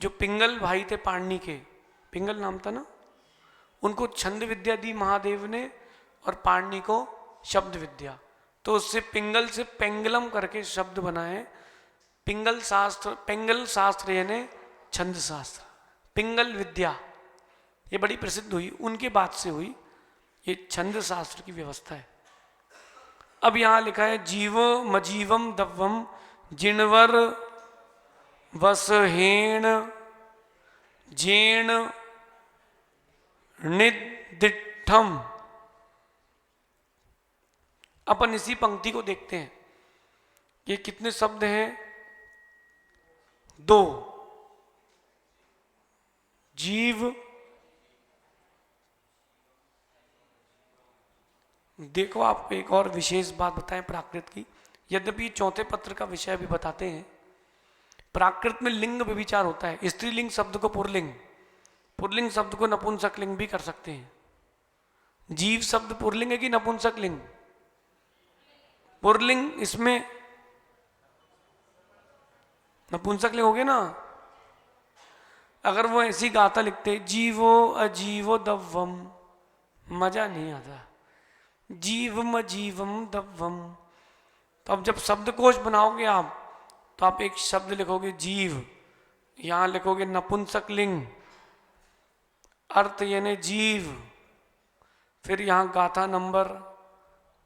जो पिंगल भाई थे पाणनी के, पिंगल नाम था ना, उनको छंद विद्या दी महादेव ने और पाणनी को शब्द विद्या। तो उससे पिंगल से पेंगलम करके शब्द बनाए। पिंगल शास्त्र, पेंगल शास्त्र यानी छंद शास्त्र, पिंगल विद्या, ये बड़ी प्रसिद्ध हुई, उनके बाद से हुई ये छंद शास्त्र की व्यवस्था है। अब यहां लिखा है जीव मजीवम दव्वम जिणवर वसहेण जेण निदिठम। अपन इसी पंक्ति को देखते हैं, ये कितने शब्द हैं? 2। जीव, देखो आपको एक और विशेष बात बताएं प्राकृत की, यद्यपि चौथे पत्र का विषय भी बताते हैं। प्राकृत में लिंग व्यभिचार होता है। स्त्रीलिंग शब्द को पुरलिंग, पुरलिंग शब्द को नपुंसक लिंग भी कर सकते हैं। जीव शब्द पुरलिंग है कि नपुंसक लिंग? पुरलिंग, इसमें नपुंसक लिंग हो गया ना। अगर वो ऐसी गाथा लिखते जीवो अजीवो दव्वम, मजा नहीं आता। जीवम अजीवम दव्वम, तो अब जब शब्दकोश बनाओगे आप, तो आप एक शब्द लिखोगे जीव, यहां लिखोगे नपुंसक लिंग, अर्थ यानी जीव, फिर यहां गाथा नंबर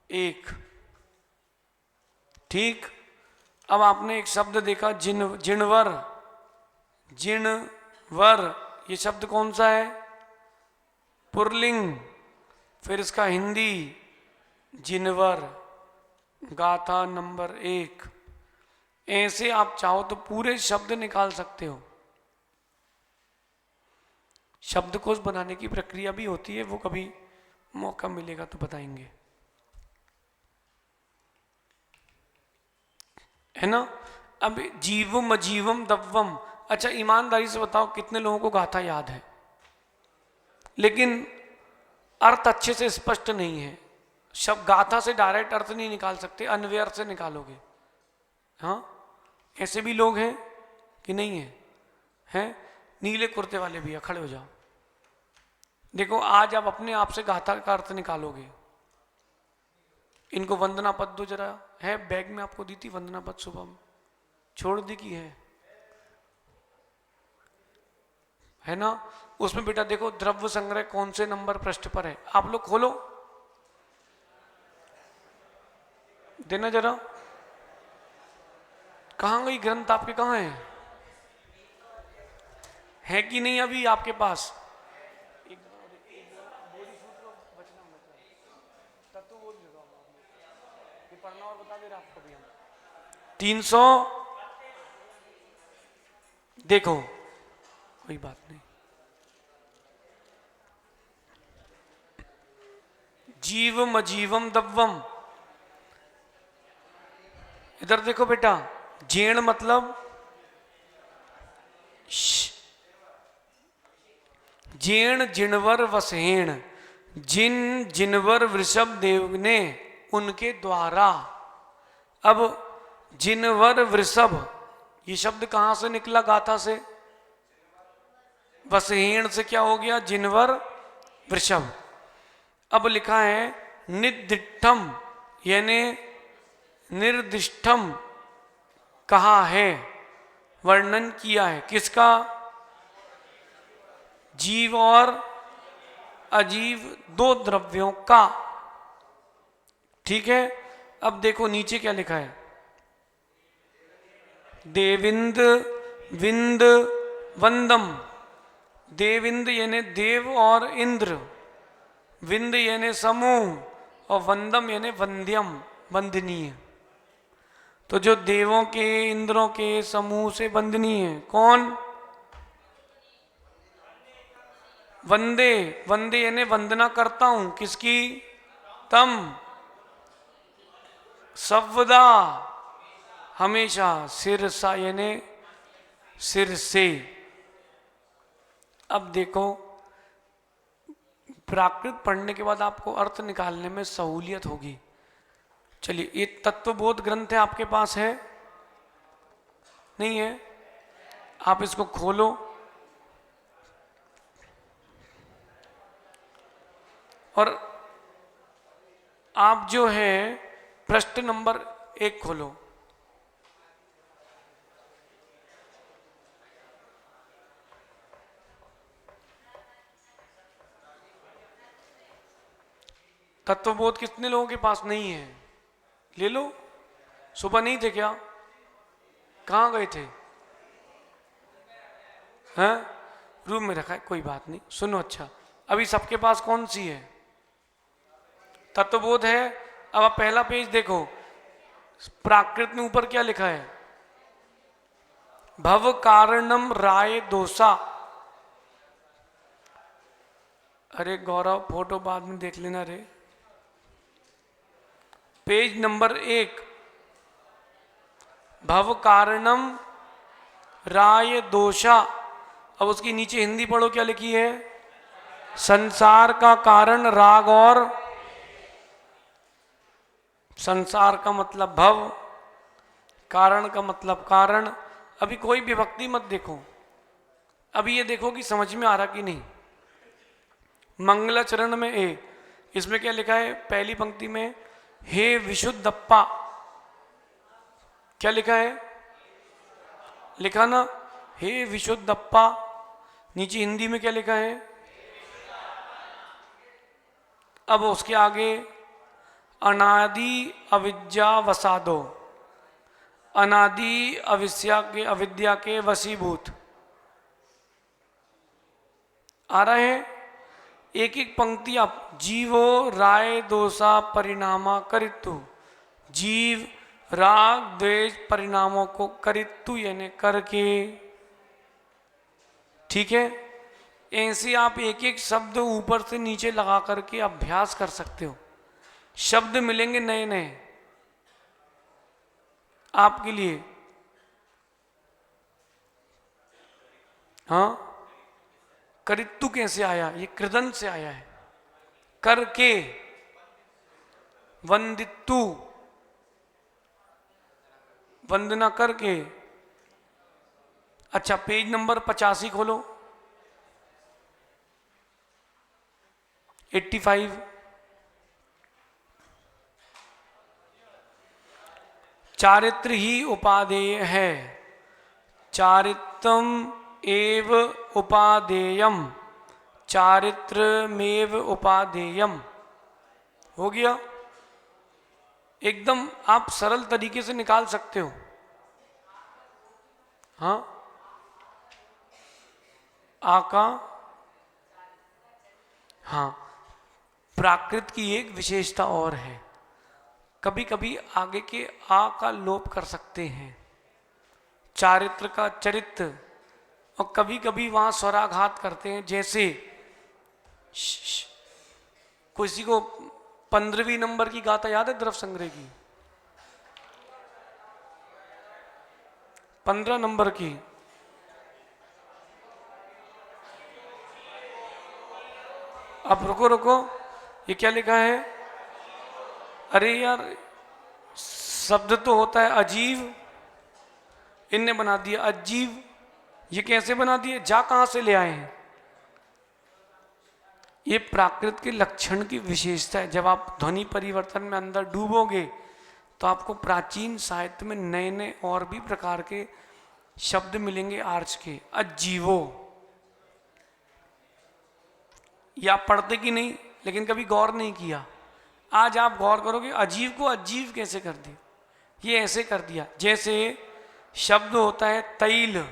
1। ठीक। अब आपने एक शब्द देखा जिणवर, जिणवर, ये शब्द कौन सा है? पुरलिंग। फिर इसका हिंदी जिनवर, गाथा नंबर 1। ऐसे आप चाहो तो पूरे शब्द निकाल सकते हो। शब्दकोश बनाने की प्रक्रिया भी होती है, वो कभी मौका मिलेगा तो बताएंगे, है ना। अब जीवम अजीवम दव्वम, अच्छा ईमानदारी से बताओ कितने लोगों को गाथा याद है, लेकिन अर्थ अच्छे से स्पष्ट नहीं है। शब्द गाथा से डायरेक्ट अर्थ नहीं निकाल सकते, अन्वय अर्थ से निकालोगे। हाँ, ऐसे भी लोग हैं कि नहीं है? हैं, नीले कुर्ते वाले भैया खड़े हो जाओ। देखो आज आप अपने आप से गाथा का अर्थ निकालोगे। इनको वंदना पद दो जरा, है बैग में, आपको दी थी वंदना पद सुबह में, छोड़ दी की है ना। उसमें बेटा देखो द्रव्य संग्रह कौन से नंबर पृष्ठ पर है, आप लोग खोलो, देना जरा। कहां गई ग्रंथ आपके, कहां है कि नहीं अभी आपके पास? पढ़ना और बता दे रहा आपको भी हम 300, देखो कोई बात नहीं। जीवम अजीवम दव्वम, इधर देखो बेटा, जेण मतलब जेण जिणवर वसहेण, जिन जिनवर वृषभ देव ने उनके द्वारा। अब जिनवर वृषभ, ये शब्द कहां से निकला? गाथा से। वसहीण से क्या हो गया? जिनवर वृषभ। अब लिखा है निर्दिष्टम, यानी निर्दिष्टम कहा है, वर्णन किया है। किसका? जीव और अजीव दो द्रव्यों का। ठीक है। अब देखो नीचे क्या लिखा है। देविंद विंद वंदम। देविंद यानी देव और इंद्र, विंद यानी समूह, और वंदम यानी वंद्यम, वंदनीय। तो जो देवों के इंद्रों के समूह से वंदनीय है कौन? वंदे। वंदे यानी वंदना करता हूं। किसकी? तम, सर्वदा, हमेशा। सिरसा यानी सिर से। अब देखो, प्राकृत पढ़ने के बाद आपको अर्थ निकालने में सहूलियत होगी। चलिए, ये तत्वबोध ग्रंथ है, आपके पास है? नहीं है? आप इसको खोलो। और आप जो है पृष्ठ नंबर 1 खोलो। तत्वबोध कितने लोगों के पास नहीं है? ले लो। सुबह नहीं थे क्या? कहाँ गए थे? हैं? रूम में रखा है, कोई बात नहीं। सुनो, अच्छा, अभी सबके पास कौन सी है? तत्वबोध है। अब आप पहला पेज देखो, प्राकृत में ऊपर क्या लिखा है? भव कारणम राय दोषा। अरे गौरव, फोटो बाद में देख लेना रे। पेज नंबर 1, भव कारणम राय दोषा। अब उसकी नीचे हिंदी पढ़ो, क्या लिखी है? संसार का कारण राग और, संसार का मतलब भव, कारण का मतलब कारण। अभी कोई विभक्ति मत देखो, अभी ये देखो कि समझ में आ रहा कि नहीं। मंगलाचरण में ए, इसमें क्या लिखा है? पहली पंक्ति में हे विशुद्धप्पा, क्या लिखा है? लिखा ना, हे विशुद्धप्पा। नीचे हिंदी में क्या लिखा है? अब उसके आगे अनादि अविद्या वसादो, अनादि अविद्या के वशीभूत। आ रहे हैं? एक एक पंक्ति आप, जीवो राय दोषा परिणामा करितु। जीव राग द्वेष परिणामों को करितु यानी करके। ठीक है। ऐसे आप एक एक शब्द ऊपर से नीचे लगा करके अभ्यास कर सकते हो। शब्द मिलेंगे नए नए आपके लिए। हाँ, करितु कैसे आया? ये कृदंत से आया है। करके, वंदितु, वंदना करके। अच्छा, पेज नंबर 85 खोलो, 85। चारित्र ही उपादेय है। चारित्रम एव उपादेयम, चारित्रमेव उपादेयम। हो गया? एकदम आप सरल तरीके से निकाल सकते हो। हाँ, आका। हाँ, प्राकृत की एक विशेषता और है, कभी कभी आगे के आ का लोप कर सकते हैं, चारित्र का चरित्र, और कभी कभी वहां स्वराघात करते हैं। जैसे किसी को 15वीं नंबर की गाथा याद है द्रव संग्रह की? 15 नंबर की। अब रुको रुको, ये क्या लिखा है? अरे यार, शब्द तो होता है अजीब, इनने बना दिया अजीब। ये कैसे बना दिए? जा कहां से ले आए हैं? ये प्राकृत के लक्षण की विशेषता है। जब आप ध्वनि परिवर्तन में अंदर डूबोगे तो आपको प्राचीन साहित्य में नए नए और भी प्रकार के शब्द मिलेंगे आर्च के। अजीवो, या आप पढ़ते कि नहीं, लेकिन कभी गौर नहीं किया। आज आप गौर करोगे, अजीब को अजीब कैसे कर दिया? ये ऐसे कर दिया जैसे शब्द होता है तैल,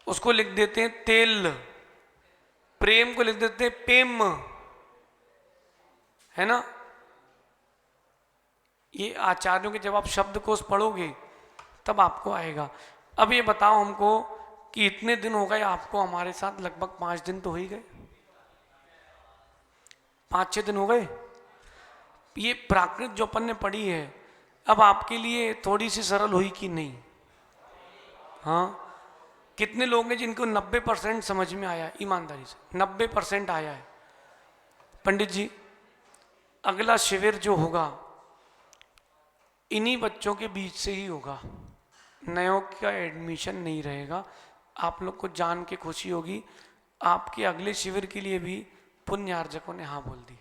उसको लिख देते हैं तेल। प्रेम को लिख देते हैं प्रेम, है ना? ये आचार्यों के जब आप शब्दकोश पढ़ोगे तब आपको आएगा। अब ये बताओ हमको कि इतने दिन हो गए आपको हमारे साथ, लगभग 5 दिन तो हो ही गए, 5-6 दिन हो गए। ये प्राकृत जो अपन ने पढ़ी है, अब आपके लिए थोड़ी सी सरल हुई कि नहीं? हाँ, कितने लोग हैं जिनको 90% समझ में आया? ईमानदारी से 90% आया है। पंडित जी, अगला शिविर जो होगा इन्हीं बच्चों के बीच से ही होगा, नयों का एडमिशन नहीं रहेगा। आप लोग को जान के खुशी होगी, आपके अगले शिविर के लिए भी पुण्यार्जकों ने हाँ बोल दी।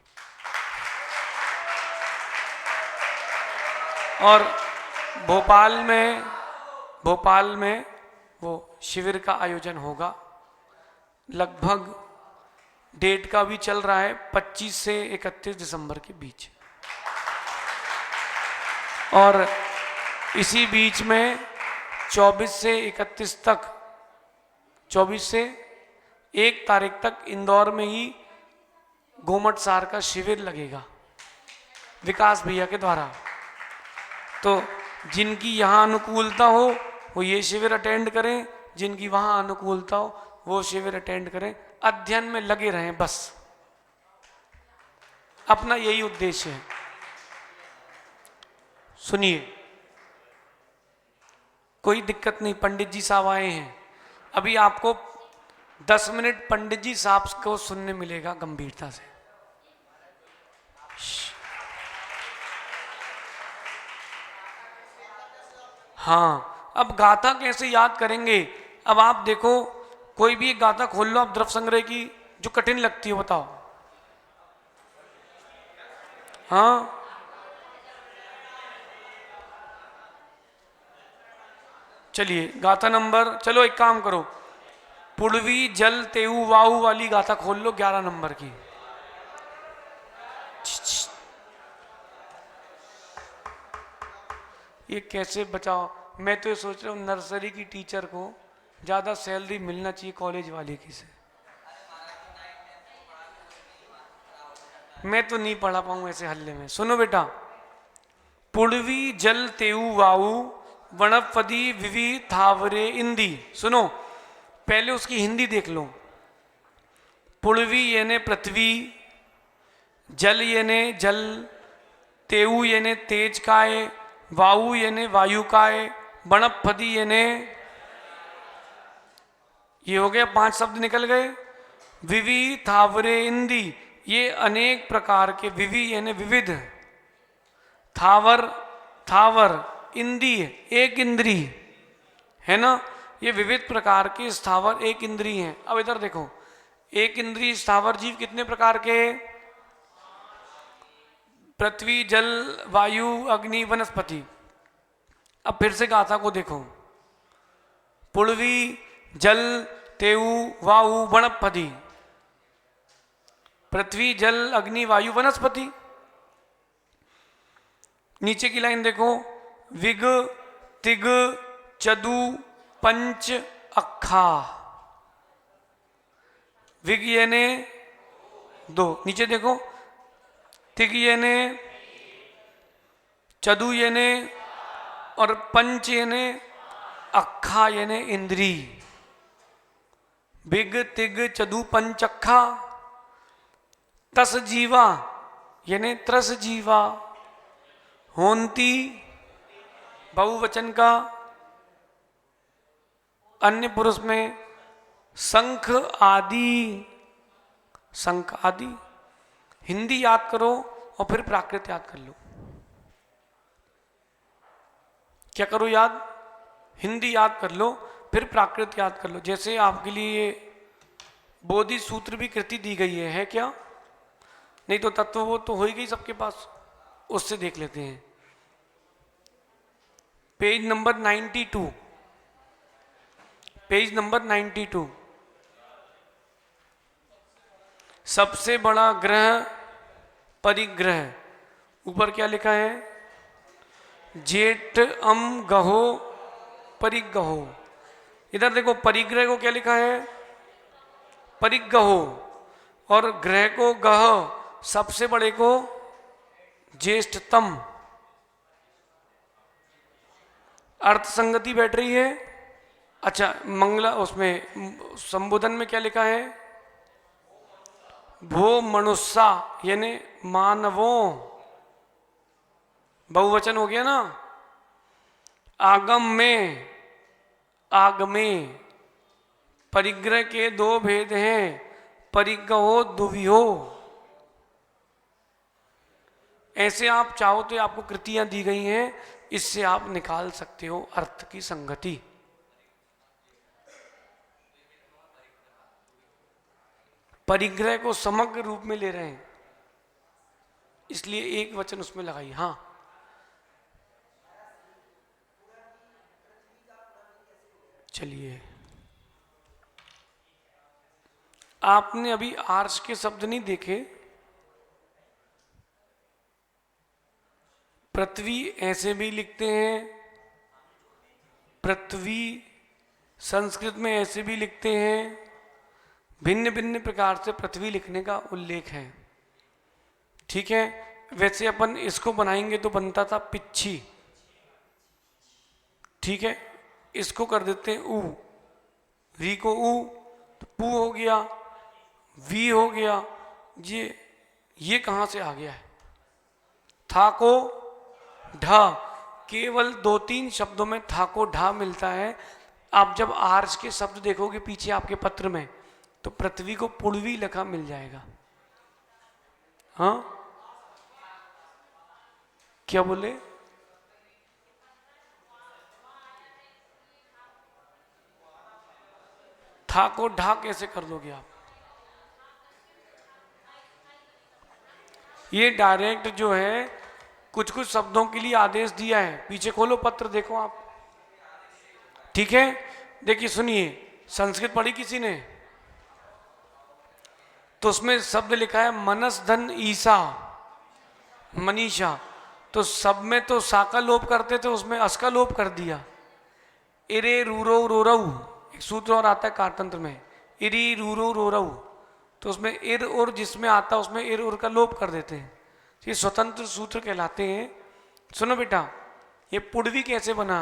और भोपाल में वो शिविर का आयोजन होगा। लगभग डेट का भी चल रहा है 25 से 31 दिसंबर के बीच। और इसी बीच में 24 से 31 तक, 24 से 1 तारीख तक इंदौर में ही गोमट सार का शिविर लगेगा विकास भैया के द्वारा। तो जिनकी यहाँ अनुकूलता हो वो ये शिविर अटेंड करें, जिनकी वहाँ अनुकूलता हो वो शिविर अटेंड करें। अध्ययन में लगे रहें, बस अपना यही उद्देश्य है। सुनिए, कोई दिक्कत नहीं, पंडित जी साहब आए हैं। अभी आपको 10 मिनट पंडित जी साहब को सुनने मिलेगा गंभीरता से। हाँ, अब गाथा कैसे याद करेंगे? अब आप देखो, कोई भी एक गाथा खोल लो आप द्रव्य संग्रह की, जो कठिन लगती हो, बताओ। हाँ, चलिए गाथा नंबर, चलो एक काम करो, पुड़वी जल तेऊ वाऊ वाली गाथा खोल लो 11 नंबर की। ये कैसे बचाओ? मैं तो ये सोच रहा हूँ नर्सरी की टीचर को ज़्यादा सैलरी मिलना चाहिए कॉलेज वाले की से। मैं तो नहीं पढ़ा पाऊँ ऐसे हल्ले में। सुनो बेटा, पुड़वी जल तेऊ वाऊ वनपदी विवि थावरे इंदी। सुनो, पहले उसकी हिंदी देख लो। पुड़वी यानी पृथ्वी, जल यानी जल, तेऊ यानी तेज काय, वायु यानी वायु काय, वनपदी यानी, ये हो गया 5 शब्द निकल गए। विवि थावरे इंदी, ये अनेक प्रकार के, विवि यानी विविध, थावर थावर, इंदी एक इंद्री है ना, ये विविध प्रकार के स्थावर एक इंद्री हैं। अब इधर देखो, एक इंद्री स्थावर जीव कितने प्रकार के? पृथ्वी जल वायु अग्नि वनस्पति। अब फिर से गाथा को देखो, पुड़वी जल तेऊ वायु वनस्पति, पृथ्वी जल अग्नि वायु वनस्पति। नीचे की लाइन देखो, विग तिग चदु पंच अखा। विग यानी 2, नीचे देखो, तिग यानी, चदु यानी, और पंच यानी अखा यानी इंद्री। विग तिग चदु पंच अखा। तस जीवा यानी त्रस जीवा। होंती बहुवचन का, अन्य पुरुष में शंख आदि, शंख आदि। हिंदी याद करो और फिर प्राकृत याद कर लो। क्या करो याद? हिंदी याद कर लो, फिर प्राकृत याद कर लो। जैसे आपके लिए बोधि सूत्र भी कृति दी गई है क्या? नहीं तो तत्व वो तो हो ही गई सबके पास, उससे देख लेते हैं। Page number 92, page number 92। सबसे बड़ा ग्रह परिग्रह, ऊपर क्या लिखा है? जेठ अम गहो परिगहो। इधर देखो, परिग्रह को क्या लिखा है? परिगहो, और ग्रह को गह, सबसे बड़े को ज्येष्ठतम। अर्थ संगति बैठ रही है। अच्छा, मंगला उसमें संबोधन में क्या लिखा है? भो मनुष्या, यानी मानवों, बहुवचन हो गया ना। आगम में, आगमे, परिग्रह के दो भेद हैं, परिगहो दुविहो। ऐसे आप चाहो तो आपको कृतियां दी गई हैं, इससे आप निकाल सकते हो अर्थ की संगति। परिग्रह को समग्र रूप में ले रहे हैं, इसलिए एक वचन उसमें लगाई। हाँ, चलिए, आपने अभी आर्ष के शब्द नहीं देखे। पृथ्वी ऐसे भी लिखते हैं, पृथ्वी संस्कृत में ऐसे भी लिखते हैं, भिन्न भिन्न प्रकार से पृथ्वी लिखने का उल्लेख है। ठीक है, वैसे अपन इसको बनाएंगे तो बनता था पिच्छी। ठीक है, इसको कर देते हैं ऊ, री को ऊ तो पू हो गया, वी हो गया। ये कहां से आ गया है? था को ढा, केवल 2-3 शब्दों में था को ढा मिलता है। आप जब आर्ष के शब्द देखोगे पीछे आपके पत्र में, तो पृथ्वी को पुड़वी लिखा मिल जाएगा। हाँ, क्या बोले? था को ढा कैसे कर दोगे आप? ये डायरेक्ट जो है कुछ कुछ शब्दों के लिए आदेश दिया है, पीछे खोलो पत्र देखो आप। ठीक है, देखिए सुनिए, संस्कृत पढ़ी किसी ने? तो उसमें शब्द लिखा है मनस धन ईसा, मनीषा। तो सब में तो सा का लोप करते थे, उसमें अस का लोप कर दिया। इरे रूरो रोरऊ, एक सूत्र और आता है कारतंत्र में, इरी रूरो रोरऊ। तो उसमें इर और जिसमें आता है उसमें इर और का लोप कर देते हैं। ये स्वतंत्र सूत्र कहलाते हैं। सुनो बेटा, ये पुड़वी कैसे बना?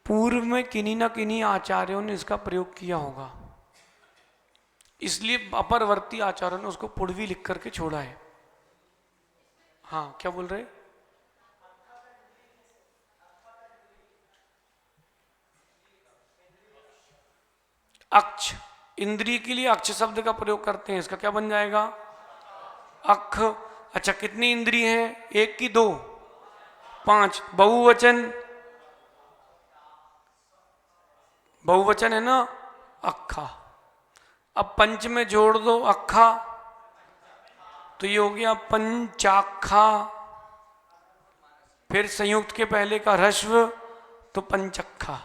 पूर्व में किन्हीं ना किन्हीं आचार्यों ने इसका प्रयोग किया होगा, इसलिए अपरवर्ती आचार्यों ने उसको पुड़वी लिख करके छोड़ा है। हाँ, क्या बोल रहे? अक्ष, इंद्रिय के लिए अक्ष शब्द का प्रयोग करते हैं, इसका क्या बन जाएगा? अख। अच्छा, कितनी इंद्रिय हैं? 1 की 2? 5। बहुवचन, बहुवचन है ना, अखा। अब पंच में जोड़ दो अखा, तो ये हो गया पंचाखा। फिर संयुक्त के पहले का ह्रस्व, तो पंचखा।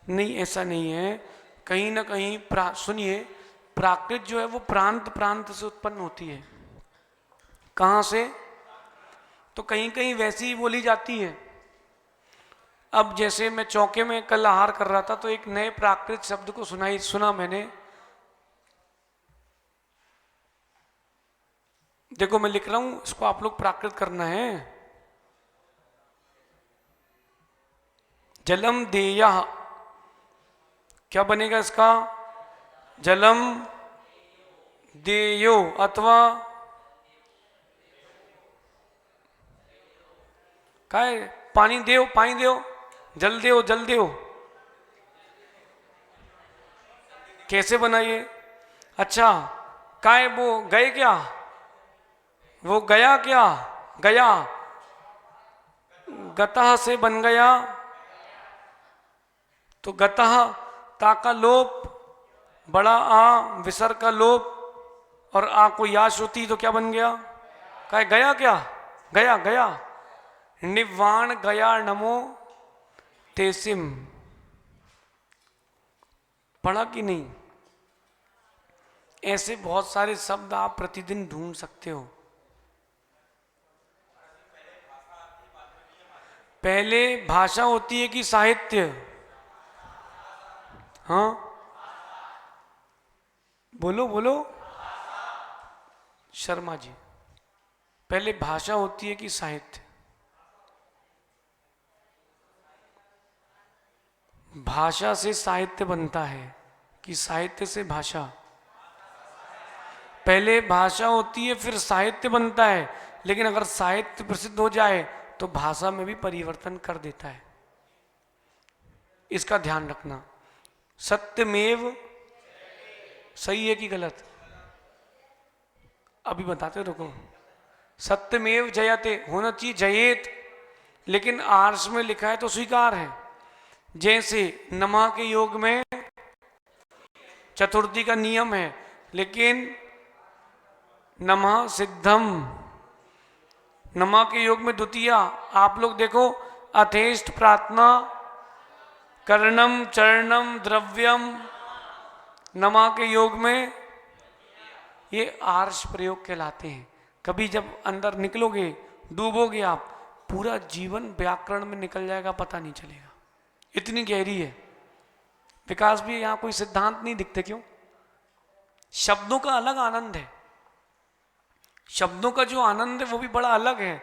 नहीं, ऐसा नहीं है, कहीं ना कहीं सुनिए, प्राकृत जो है वो प्रांत प्रांत से उत्पन्न होती है। कहां से? तो कहीं कहीं वैसी ही बोली जाती है। अब जैसे मैं चौके में कल आहार कर रहा था, तो एक नए प्राकृत शब्द को सुना मैंने। देखो मैं लिख रहा हूं, इसको आप लोग प्राकृत करना है। जलम देया, क्या बनेगा इसका? जलम देयो, अथवा काय पानी देओ, पानी देओ, जल देओ, जल देओ। कैसे बना ये? अच्छा, काय वो गए क्या? वो गया क्या? गया, गतः से बन गया, तो गतः ता का लोप, बड़ा आ विसर्ग का लोप, और आ को याश होती तो क्या बन गया? काय गया क्या? गया गया। निवाण गया नमो तेसिम। पढ़ा कि नहीं? ऐसे बहुत सारे शब्द आप प्रतिदिन ढूंढ सकते हो। पहले भाषा होती है कि साहित्य? हाँ बोलो बोलो शर्मा जी, पहले भाषा होती है कि साहित्य? भाषा से साहित्य बनता है कि साहित्य से भाषा? पहले भाषा होती है फिर साहित्य बनता है, लेकिन अगर साहित्य प्रसिद्ध हो जाए तो भाषा में भी परिवर्तन कर देता है। इसका ध्यान रखना। सत्यमेव, सही है कि गलत? अभी बताते, रुको। सत्यमेव जयते होना चाहिए जयेत, लेकिन आर्ष में लिखा है तो स्वीकार है। जैसे नमः के योग में चतुर्थी का नियम है, लेकिन नमः सिद्धम, नमः के योग में द्वितीया। आप लोग देखो, अथेष्ट प्रार्थना, कर्णम चरणम द्रव्यम, नमः के योग में ये आर्ष प्रयोग कहलाते हैं। कभी जब अंदर निकलोगे, डूबोगे आप, पूरा जीवन व्याकरण में निकल जाएगा, पता नहीं चलेगा, इतनी गहरी है। विकास भी यहाँ कोई सिद्धांत नहीं दिखते, क्यों? शब्दों का अलग आनंद है, शब्दों का जो आनंद है वो भी बड़ा अलग है,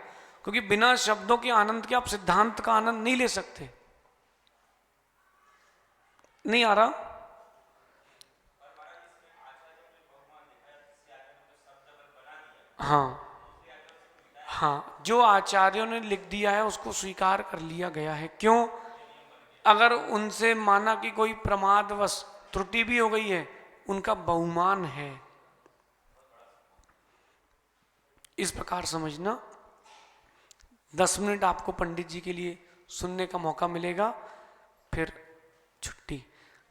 क्योंकि बिना शब्दों के आनंद के आप सिद्धांत का आनंद नहीं ले सकते। नहीं आ रहा? हाँ हाँ, जो आचार्यों ने लिख दिया है उसको स्वीकार कर लिया गया है। क्यों? अगर उनसे माना कि कोई प्रमादवश त्रुटि भी हो गई है, उनका बहुमान है। इस प्रकार समझना। 10 मिनट आपको पंडित जी के लिए सुनने का मौका मिलेगा, फिर छुट्टी।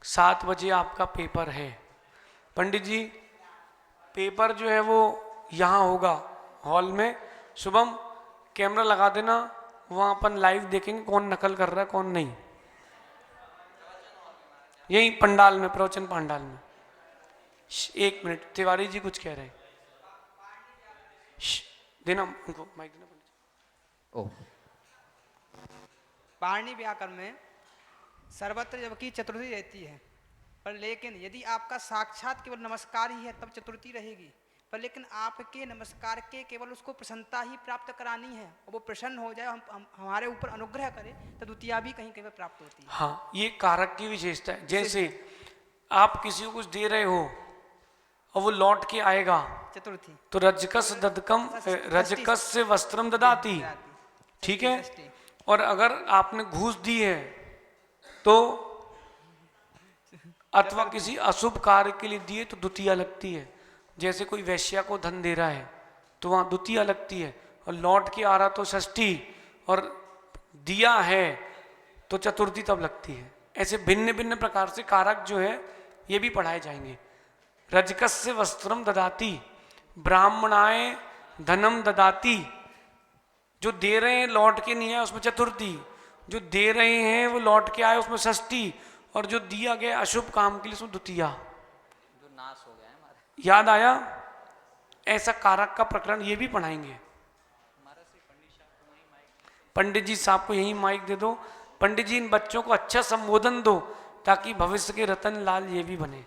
7 बजे आपका पेपर है। पंडित जी, पेपर जो है वो यहाँ होगा हॉल में। शुभम, कैमरा लगा देना, वहाँ अपन लाइव देखेंगे कौन नकल कर रहा है कौन नहीं। यही पंडाल में, प्रवचन पंडाल में। 1 मिनट, तिवारी जी कुछ कह रहे हैं, देना उनको माइक देना। ओ, पाणिनि व्याकरण में सर्वत्र जबकि चतुर्थी रहती है, पर लेकिन यदि आपका साक्षात केवल नमस्कार ही है तब चतुर्थी रहेगी। पर लेकिन आपके नमस्कार के केवल उसको प्रसन्नता ही प्राप्त करानी है, और वो प्रसन्न हो जाए, हम हमारे ऊपर अनुग्रह करे, तो द्वितीया भी कहीं कहीं प्राप्त होती है। हाँ, ये कारक की विशेषता है। जैसे आप किसी को कुछ दे रहे हो और वो लौट के आएगा, चतुर्थी, तो रजकस ददकम, रजकस से वस्त्रम ददाती, ठीक है। और अगर आपने घूस दी है तो, अथवा किसी अशुभ कार्य के लिए दिए तो द्वितीया लगती है। जैसे कोई वैश्या को धन दे रहा है तो वहाँ द्वितीया लगती है, और लौट के आ रहा तो षष्ठी, और दिया है तो चतुर्थी तब लगती है। ऐसे भिन्न भिन्न प्रकार से कारक जो है ये भी पढ़ाए जाएंगे। रजकस्य वस्त्रम ददाती, ब्राह्मणाय धनम ददाती, जो दे रहे हैं लौट के नहीं आए उसमें चतुर्थी, जो दे रहे हैं वो लौट के आए उसमें षष्ठी, और जो दिया गया अशुभ काम के लिए उसमें द्वितीया। जो नाश हो गया है हमारा, याद आया? ऐसा कारक का प्रकरण ये भी पढ़ाएंगे। पंडित जी साहब को यही माइक दे दो। पंडित जी, इन बच्चों को अच्छा संबोधन दो ताकि भविष्य के रतन लाल ये भी बने।